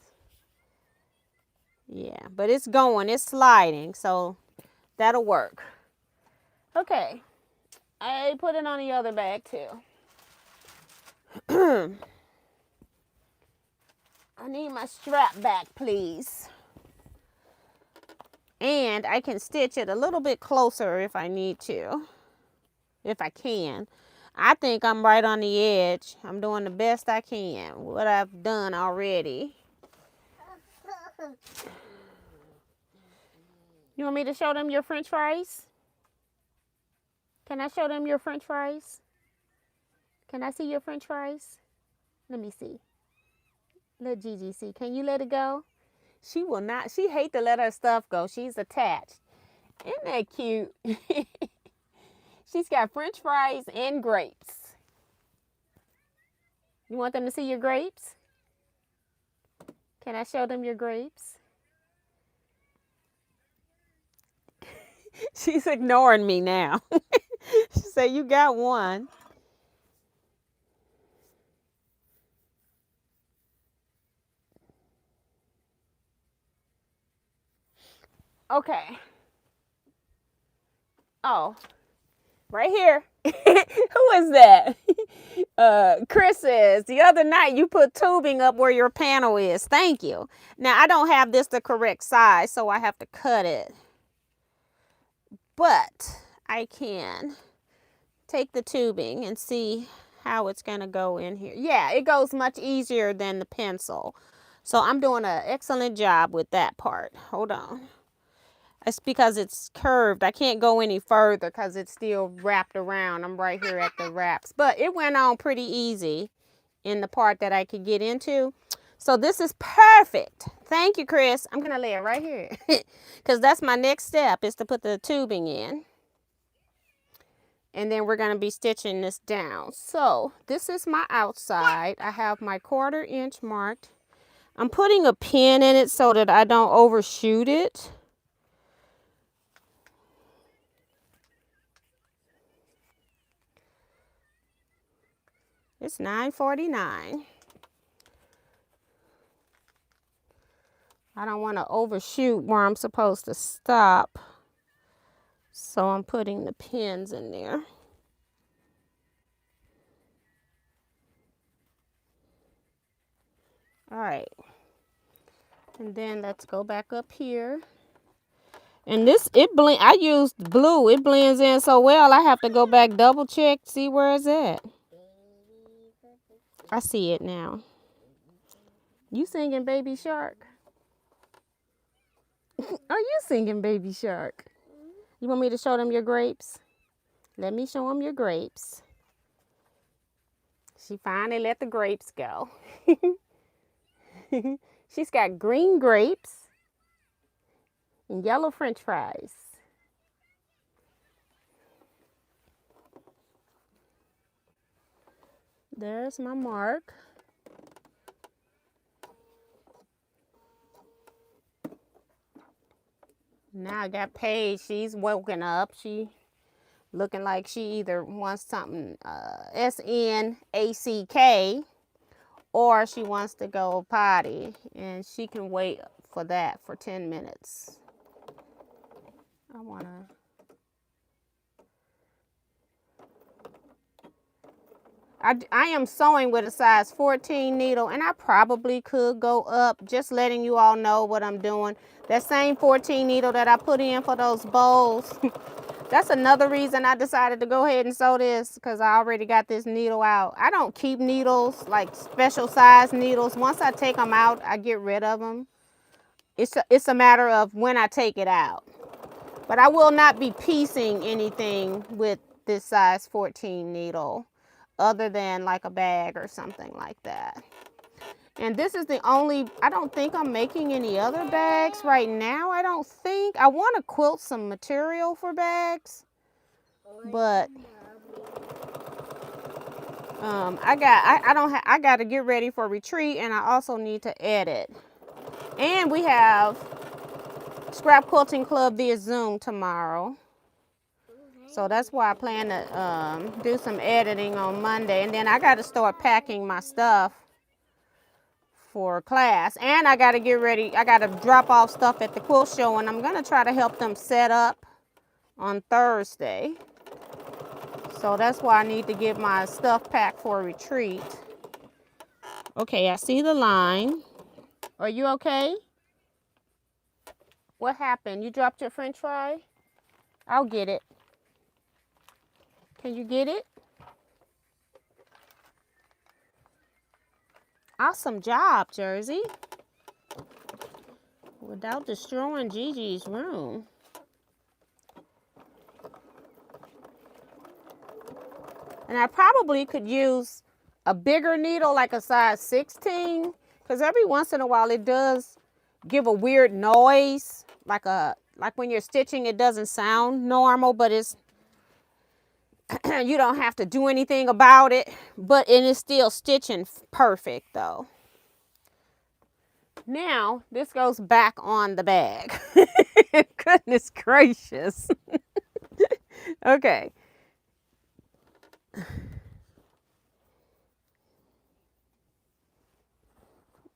Yeah, but it's going, it's sliding, so that'll work. Okay, I put it on the other bag too. I need my strap back, please. And I can stitch it a little bit closer if I need to, if I can. I think I'm right on the edge. I'm doing the best I can, what I've done already. You want me to show them your French fries? Can I show them your French fries? Can I see your French fries? Let me see. Let Gigi see. Can you let it go? She will not. She hates to let her stuff go. She's attached. Isn't that cute? She's got French fries and grapes. You want them to see your grapes? Can I show them your grapes? She's ignoring me now. She said, you got one. Okay. Oh, right here. Who is that? Chris says, the other night you put tubing up where your panel is. Thank you. Now, I don't have this the correct size, so I have to cut it. But I can take the tubing and see how it's going to go in here. Yeah, it goes much easier than the pencil. So I'm doing an excellent job with that part. Hold on. It's because it's curved. I can't go any further because it's still wrapped around. I'm right here at the wraps. But it went on pretty easy in the part that I could get into. So this is perfect. Thank you, Chris. I'm going to lay it right here because that's my next step is to put the tubing in. And then we're going to be stitching this down. So this is my outside. I have my 1/4 inch marked. I'm putting a pin in it so that I don't overshoot it. It's 9:49. I don't want to overshoot where I'm supposed to stop. So I'm putting the pins in there. All right. And then let's go back up here. And this, I used blue. It blends in so well, I have to go back double check, see where it's at. I see it now. You singing Baby Shark? Are you singing Baby Shark? You want me to show them your grapes? Let me show them your grapes. She finally let the grapes go. She's got green grapes and yellow French fries. There's my mark. Now I got Paige. She's woken up. She looking like she either wants something SNACK or she wants to go potty, and she can wait for that for 10 minutes. I am sewing with a size 14 needle, and I probably could go up, just letting you all know what I'm doing. That same 14 needle that I put in for those bowls, that's another reason I decided to go ahead and sew this, because I already got this needle out. I don't keep needles, like special size needles. Once I take them out, I get rid of them. It's a matter of when I take it out. But I will not be piecing anything with this size 14 needle, other than like a bag or something like that. And this is the only, I don't think I'm making any other bags right now. I don't think. I want to quilt some material for bags, but I got to get ready for retreat, and I also need to edit. And we have Scrap Quilting Club via Zoom tomorrow. So that's why I plan to do some editing on Monday. And then I got to start packing my stuff for class. And I got to get ready. I got to drop off stuff at the quilt show. And I'm going to try to help them set up on Thursday. So that's why I need to get my stuff packed for a retreat. Okay, I see the line. Are you okay? What happened? You dropped your french fry? I'll get it. Can you get it? Awesome job, Jersey. Without destroying Gigi's room. And I probably could use a bigger needle, like a size 16, because every once in a while it does give a weird noise, like when you're stitching, it doesn't sound normal, but it's you don't have to do anything about it, but it is still stitching perfect though. Now this goes back on the bag. Goodness gracious. Okay.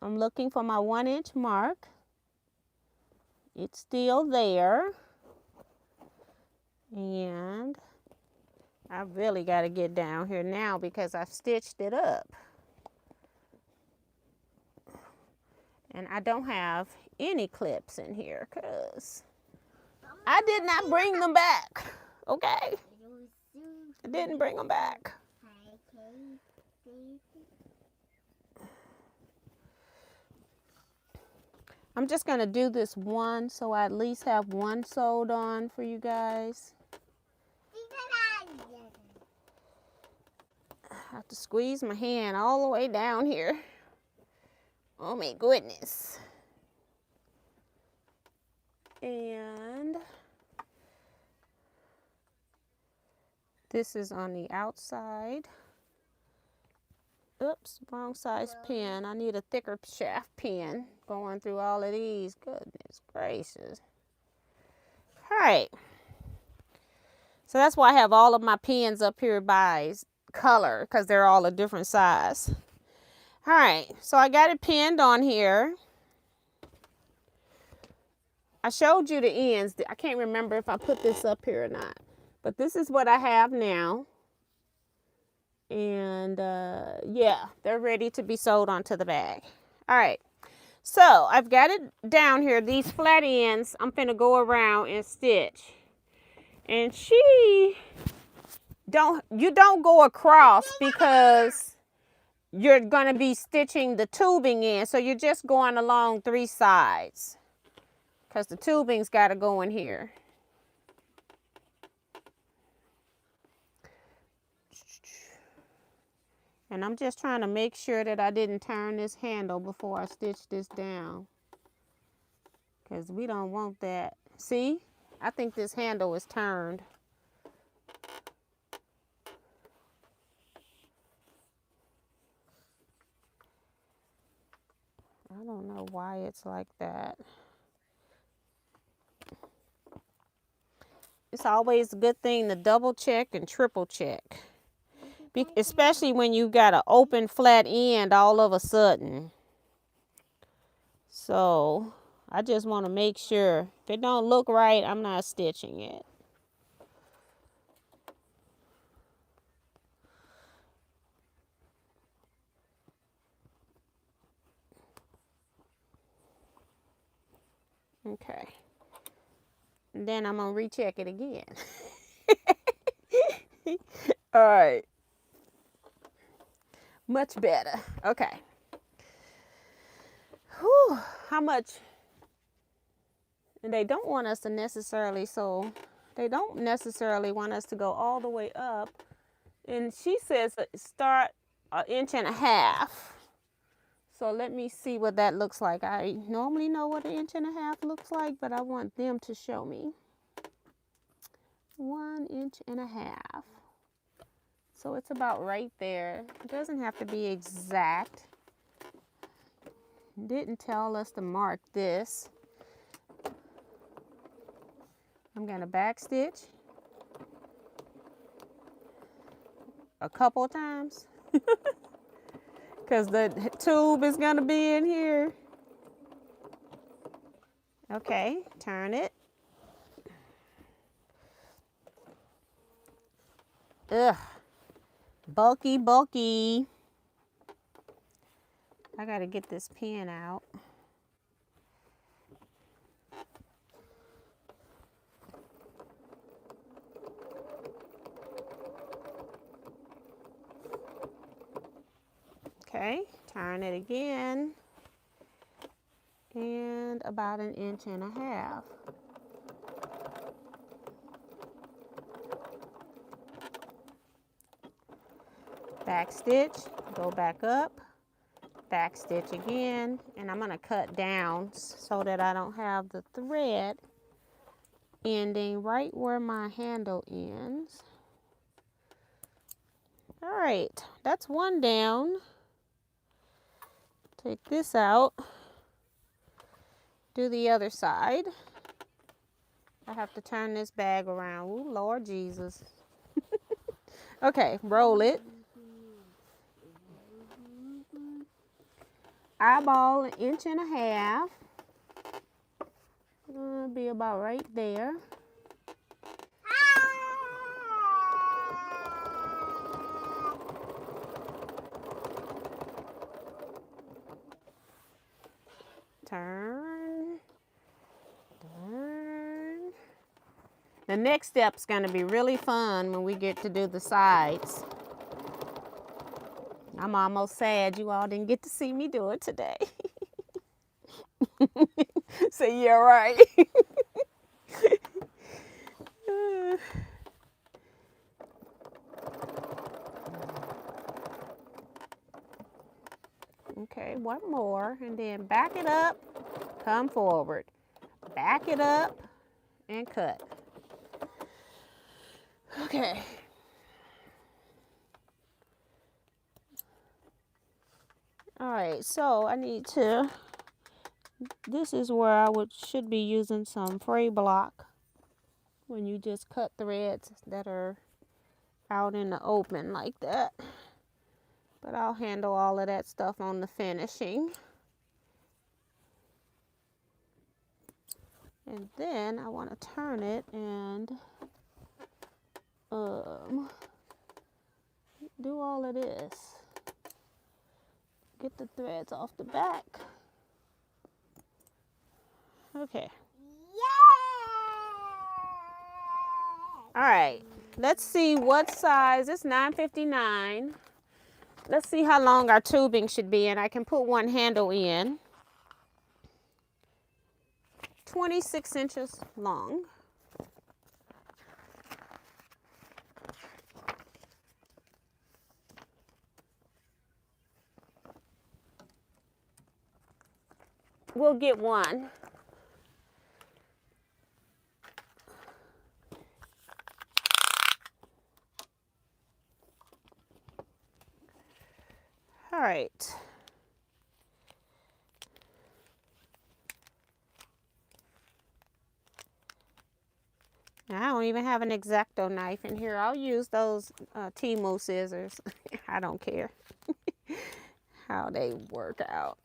I'm looking for my 1-inch mark. It's still there. And I really got to get down here now because I've stitched it up. And I don't have any clips in here because I did not bring them back. Okay? I didn't bring them back. I'm just going to do this one so I at least have one sewed on for you guys. I have to squeeze my hand all the way down here. Oh my goodness. And this is on the outside. Oops, wrong size pen. I need a thicker shaft pen going through all of these. Goodness gracious. All right. So that's why I have all of my pens up here by color, because they're all a different size. All right, so I got it pinned on here. I showed you the ends. I can't remember if I put this up here or not, but this is what I have now. And yeah, they're ready to be sewed onto the bag. All right, so I've got it down here. These flat ends, I'm finna go around and stitch. And you don't go across because you're gonna be stitching the tubing in. So you're just going along 3 sides because the tubing's gotta go in here. And I'm just trying to make sure that I didn't turn this handle before I stitch this down, because we don't want that. See, I think this handle is turned. I don't know why it's like that. It's always a good thing to double check and triple check. Especially when you got an open flat end all of a sudden. So I just want to make sure. If it don't look right, I'm not stitching it. Okay. And then I'm gonna recheck it again. All right. Much better. Okay. Whew. How much? And they don't want us to necessarily, so they don't necessarily want us to go all the way up. And she says start 1.5 inches. So let me see what that looks like. I normally know what 1.5 inches looks like, but I want them to show me. 1.5 inches. So it's about right there. It doesn't have to be exact. Didn't tell us to mark this. I'm gonna back stitch a couple of times because the tube is gonna be in here. Okay, turn it. Ugh, bulky, bulky. I gotta get this pen out. Okay, turn it again. And about 1.5 inches. Back stitch, go back up, back stitch again, and I'm gonna cut down so that I don't have the thread ending right where my handle ends. All right, that's one down. Take this out. Do the other side. I have to turn this bag around. Ooh, Lord Jesus. Okay, roll it. Eyeball 1.5 inches. Be about right there. Turn. Turn. The next step's going to be really fun when we get to do the sides. I'm almost sad you all didn't get to see me do it today. So yeah, right. Okay, one more, and then back it up, come forward. Back it up, and cut. Okay. All right, so I need to, this is where I should be using some fray block when you just cut threads that are out in the open like that. But I'll handle all of that stuff on the finishing. And then I want to turn it and do all of this. Get the threads off the back. Okay. All right. Let's see what size. It's 9:59. Let's see how long our tubing should be, and I can put one handle in. 26 inches long. We'll get one. All right. Now, I don't even have an X-Acto knife in here. I'll use those Temu scissors. I don't care how they work out.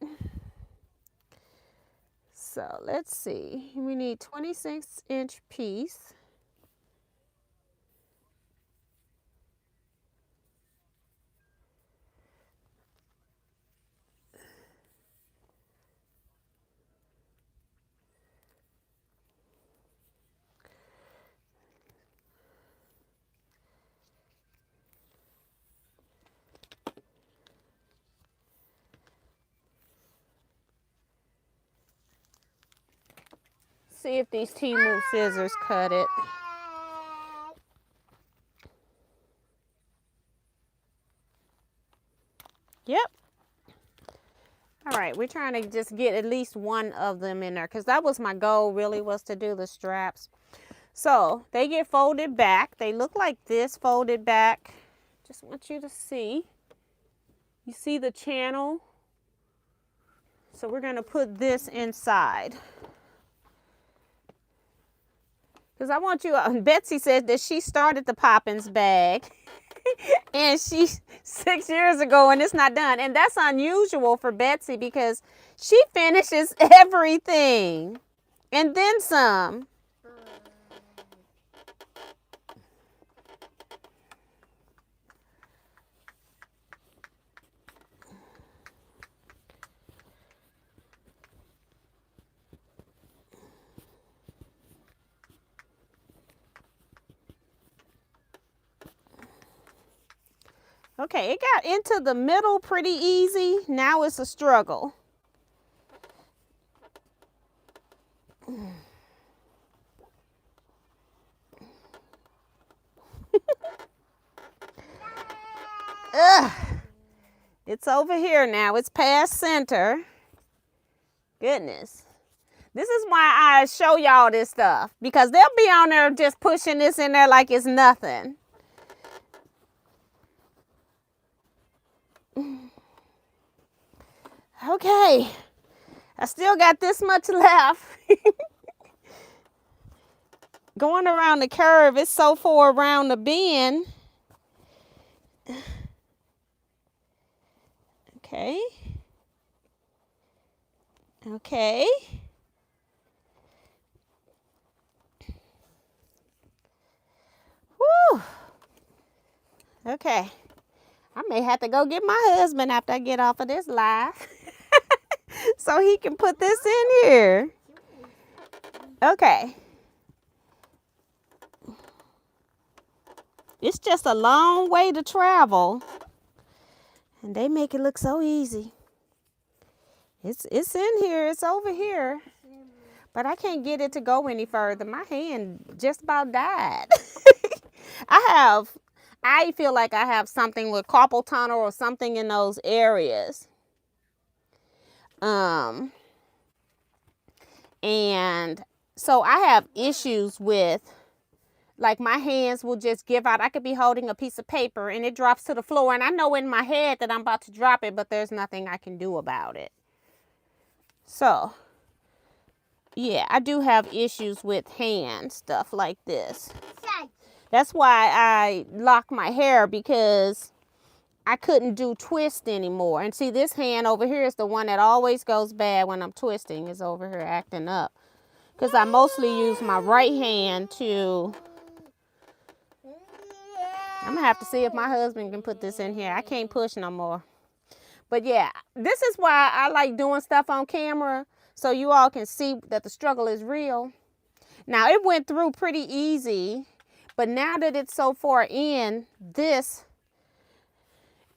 So let's see. We need 26-inch piece. see if these Temu scissors cut it. Yep. All right, we're trying to just get at least one of them in there because that was my goal, really, was to do the straps. So they get folded back. They look like this, folded back. Just want you to see. You see the channel? So we're going to put this inside. Because I want you, Betsy said that she started the Poppins bag. And she's 6 years ago and it's not done. And that's unusual for Betsy because she finishes everything. And then some. Okay, it got into the middle pretty easy. Now it's a struggle. Ugh. It's over here now. It's past center. Goodness. This is why I show y'all this stuff. Because they'll be on there just pushing this in there like it's nothing. Okay. I still got this much left. Going around the curve, it's so far around the bend. Okay. Okay. Whew. Okay. I may have to go get my husband after I get off of this live. So he can put this in here. Okay. It's just a long way to travel. And they make it look so easy. It's in here. It's over here. But I can't get it to go any further. My hand just about died. I feel like I have something with carpal tunnel or something in those areas. And so I have issues with, like, my hands will just give out. I could be holding a piece of paper and it drops to the floor. And I know in my head that I'm about to drop it, but there's nothing I can do about it. So, yeah, I do have issues with hand stuff like this. That's why I lock my hair, because I couldn't do twist anymore. And see, this hand over here is the one that always goes bad when I'm twisting, is over here acting up. Because I mostly use my right hand to... I'm going to have to see if my husband can put this in here. I can't push no more. But yeah, this is why I like doing stuff on camera, so you all can see that the struggle is real. Now, it went through pretty easy, but now that it's so far in,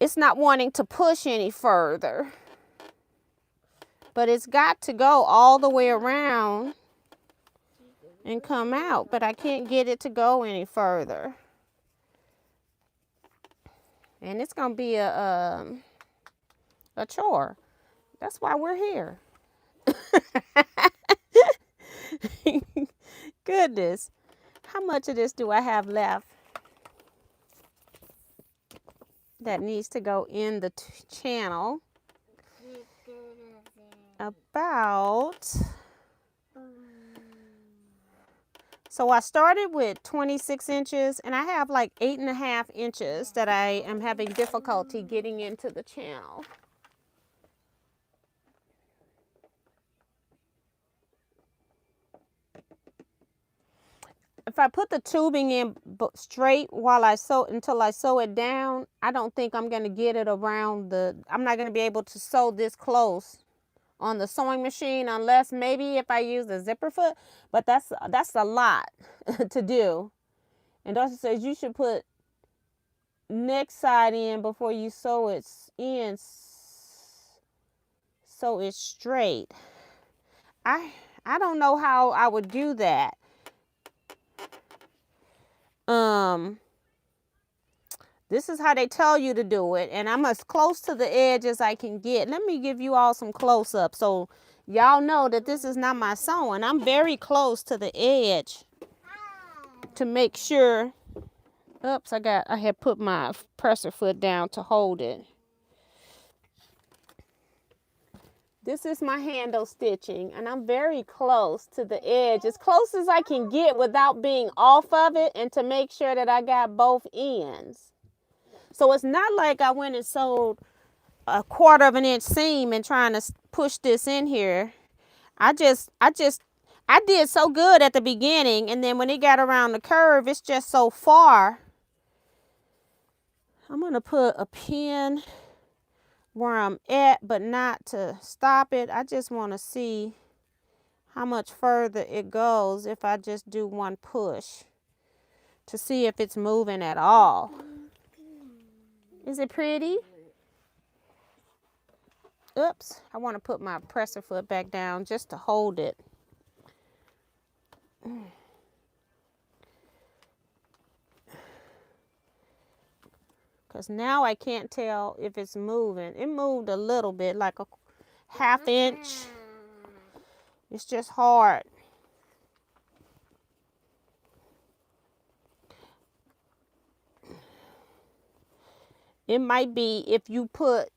it's not wanting to push any further. But it's got to go all the way around and come out, but I can't get it to go any further. And it's going to be a chore. That's why we're here. Goodness. How much of this do I have left that needs to go in the channel? About... So I started with 26 inches and I have like 8.5 inches that I am having difficulty getting into the channel. If I put the tubing in straight while I sew, until I sew it down, I don't think I'm going to get it around I'm not going to be able to sew this close on the sewing machine, unless maybe if I use the zipper foot, but that's a lot to do. And Darcy says you should put next side in before you sew it in, so it's straight. I I don't know how I would do that. This is how they tell you to do it, and I'm as close to the edge as I can get. Let me give you all some close-up so y'all know that this is not my sewing. I'm very close to the edge to make sure. Oops, I had put my presser foot down to hold it. This is my handle stitching, and I'm very close to the edge, as close as I can get without being off of it, and to make sure that I got both ends. So it's not like I went and sewed a 1/4 of an inch seam and trying to push this in here. I did so good at the beginning, and then when it got around the curve, it's just so far. I'm gonna put a pin where I'm at, but not to stop it. I just want to see how much further it goes if I just do one push to see if it's moving at all. Is it pretty? Oops, I want to put my presser foot back down just to hold it. Because now I can't tell if it's moving. It moved a little bit, like a 1/2 inch. It's just hard. It might be if you put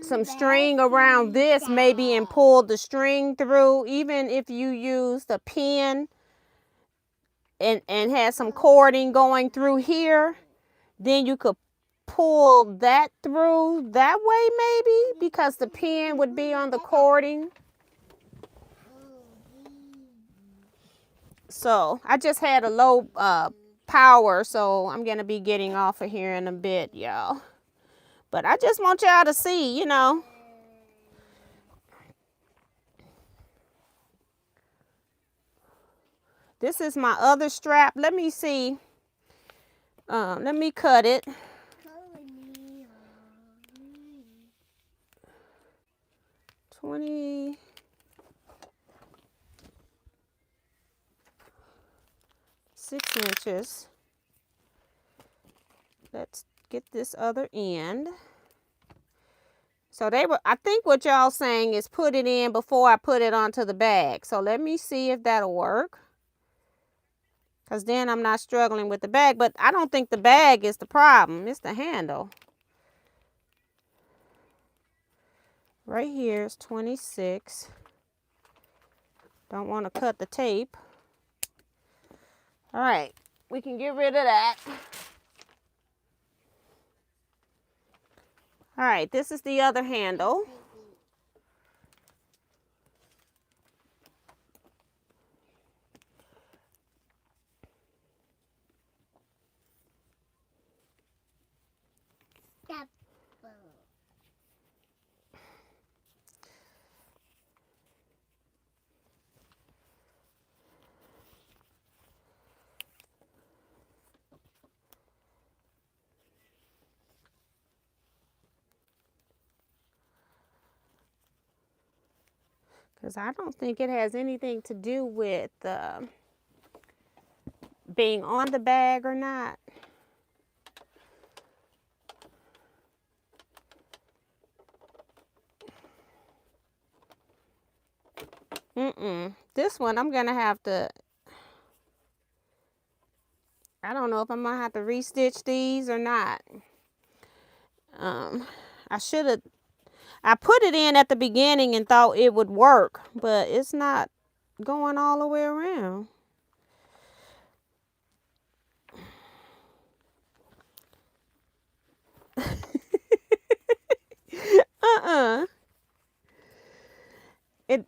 some string around this maybe and pull the string through, even if you use the pin and had some cording going through here, then you could pull that through that way maybe, because the pin would be on the cording. So I just had a low power, so I'm gonna be getting off of here in a bit, y'all. But I just want y'all to see, you know. This is my other strap. Let me see. Let me cut it. 26 inches. Let's get this other end. So I think what y'all saying is put it in before I put it onto the bag. So let me see if that'll work. Because then I'm not struggling with the bag. But I don't think the bag is the problem. It's the handle. Right here is 26. Don't want to cut the tape. All right, we can get rid of that. All right, this is the other handle. Because I don't think it has anything to do with being on the bag or not. This one I'm going to have to, I don't know if I'm going to have to restitch these or not. I put it in at the beginning and thought it would work, but it's not going all the way around.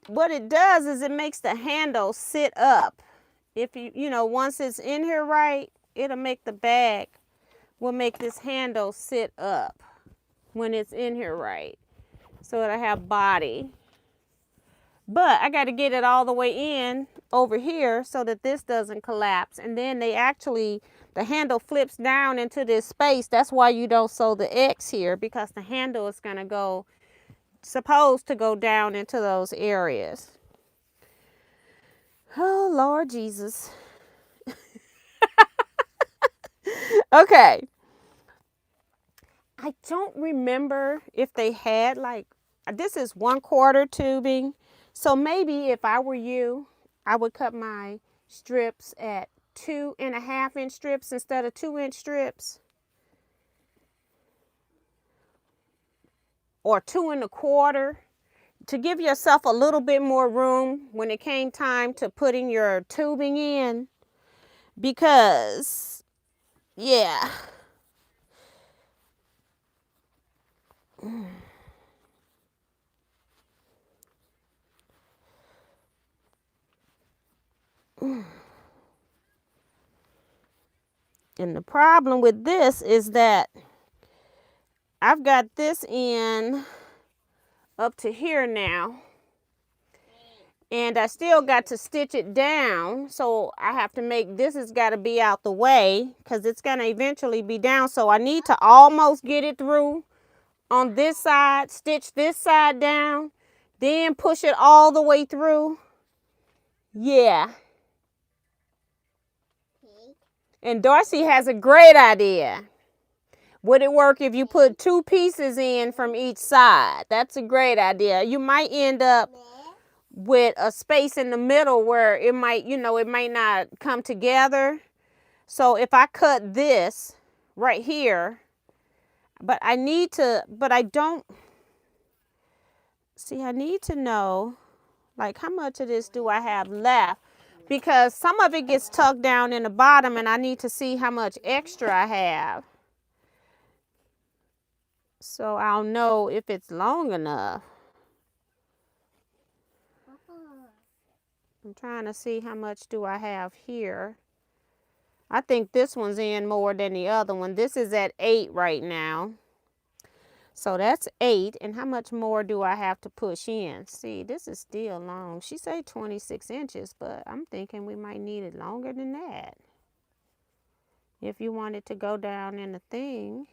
What it does is it makes the handle sit up. If you know, once it's in here right, it'll make the bag, will make this handle sit up when it's in here right. So it'll have body. But I got to get it all the way in over here so that this doesn't collapse. And then the handle flips down into this space. That's why you don't sew the X here, because the handle is going to supposed to go down into those areas. Oh, Lord Jesus. Okay. I don't remember if they had like, this is 1/4 tubing. So maybe if I were you, I would cut my strips at 2.5-inch strips instead of 2-inch strips. Or 2 1/4 to give yourself a little bit more room when it came time to putting your tubing in. Because, yeah. And the problem with this is that I've got this in up to here now. And I still got to stitch it down. So I have to make, this has got to be out the way because it's going to eventually be down. So I need to almost get it through on this side, stitch this side down, then push it all the way through. Yeah. And Darcy has a great idea. Would it work if you put 2 pieces in from each side? That's a great idea. You might end up with a space in the middle where it might, it might not come together. So if I cut this right here, but I need to know, like, how much of this do I have left? Because some of it gets tucked down in the bottom and I need to see how much extra I have. So I'll know if it's long enough. I'm trying to see how much do I have here. I think this one's in more than the other one. This is at 8 right now. So that's 8. And how much more do I have to push in? See, this is still long. She said 26 inches, but I'm thinking we might need it longer than that. If you want it to go down in the thing.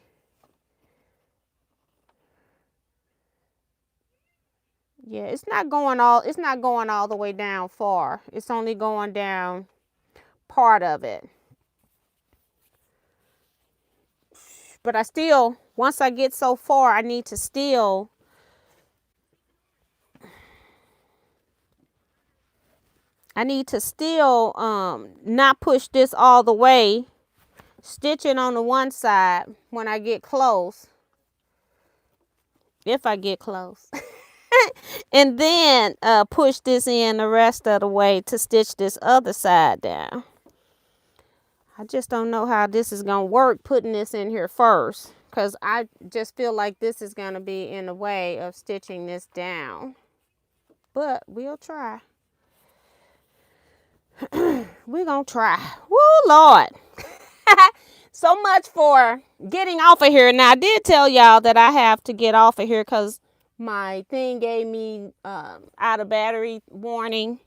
Yeah, it's not going all the way down far. It's only going down part of it. But I still, once I get so far, I need to still not push this all the way. Stitch it on the one side when I get close. If I get close. And then push this in the rest of the way to stitch this other side down. I just don't know how this is going to work putting this in here first. Because I just feel like this is going to be in the way of stitching this down. But we'll try. We're going to try. Woo, Lord. So much for getting off of here. Now, I did tell y'all that I have to get off of here because my thing gave me out of battery warning.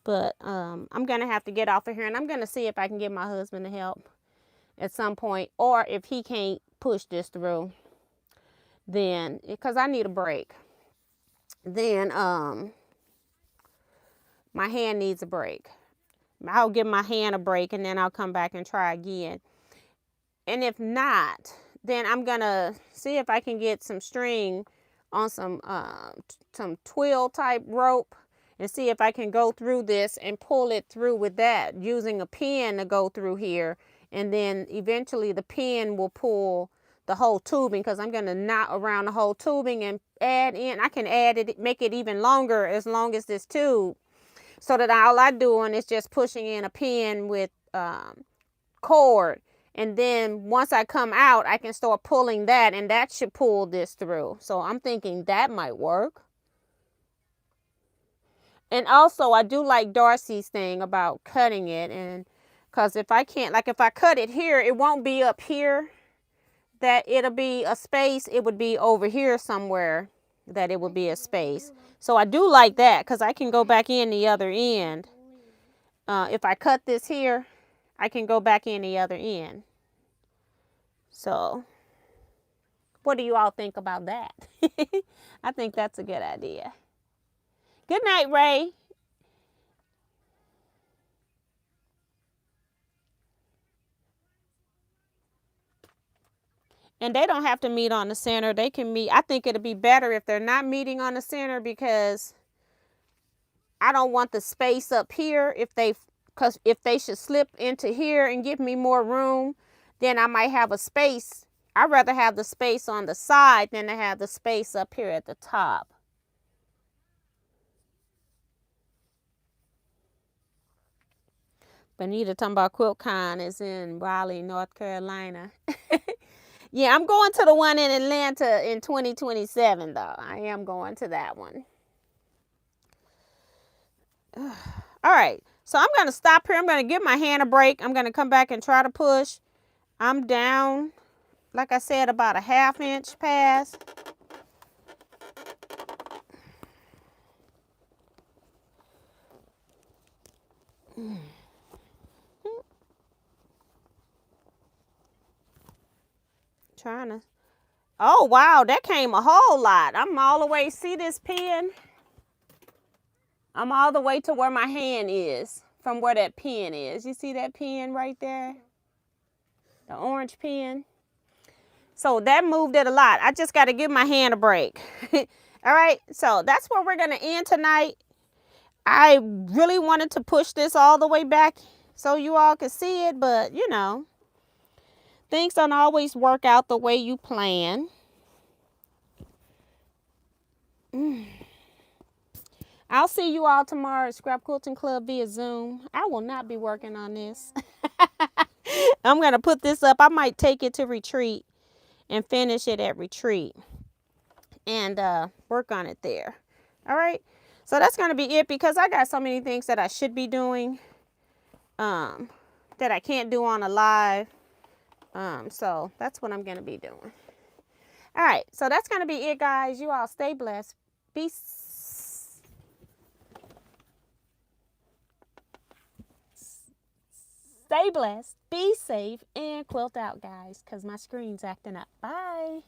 But I'm going to have to get off of here. And I'm going to see if I can get my husband to help at some point. Or if he can't push this through. Then, because I need a break. Then my hand needs a break. I'll give my hand a break and then I'll come back and try again. And if not, then I'm going to see if I can get some string on some twill type rope and see if I can go through this and pull it through with that using a pin to go through here. And then eventually the pin will pull the whole tubing because I'm going to knot around the whole tubing and add in. I can add it, make it even longer as long as this tube. So that all I'm doing is just pushing in a pin with cord. And then once I come out, I can start pulling that and that should pull this through. So I'm thinking that might work. And also I do like Darcy's thing about cutting it. And because if I can't, like if I cut it here, it won't be up here that it'll be a space. It would be over here somewhere that it would be a space. So I do like that because I can go back in the other end. If I cut this here, I can go back in the other end. So, what do you all think about that? I think that's a good idea. Good night, Ray. And they don't have to meet on the center. They can meet. I think it'd be better if they're not meeting on the center, because I don't want the space up here. Because if they should slip into here and give me more room, then I might have a space. I'd rather have the space on the side than to have the space up here at the top. Benita talking about QuiltCon is in Raleigh, North Carolina. Yeah, I'm going to the one in Atlanta in 2027, though. I am going to that one. All right, so I'm going to stop here. I'm going to give my hand a break. I'm going to come back and try to push. I'm down, like I said, about a 1/2 inch pass. Trying to. Oh, wow, that came a whole lot. I'm all the way, see this pin? I'm all the way to where my hand is from where that pin is. You see that pin right there? The orange pin. So that moved it a lot. I just got to give my hand a break. All right, so that's where we're going to end tonight. I really wanted to push this all the way back so you all could see it, but you know, things don't always work out the way you plan. I'll see you all tomorrow at Scrap Quilting Club via Zoom. I will not be working on this. I'm going to put this up. I might take it to retreat and finish it at retreat and work on it there. All right. So that's going to be it, because I got so many things that I should be doing that I can't do on a live. So that's what I'm going to be doing. All right. So that's going to be it, guys. You all stay blessed. Stay blessed, be safe, and quilt out, guys, because my screen's acting up. Bye.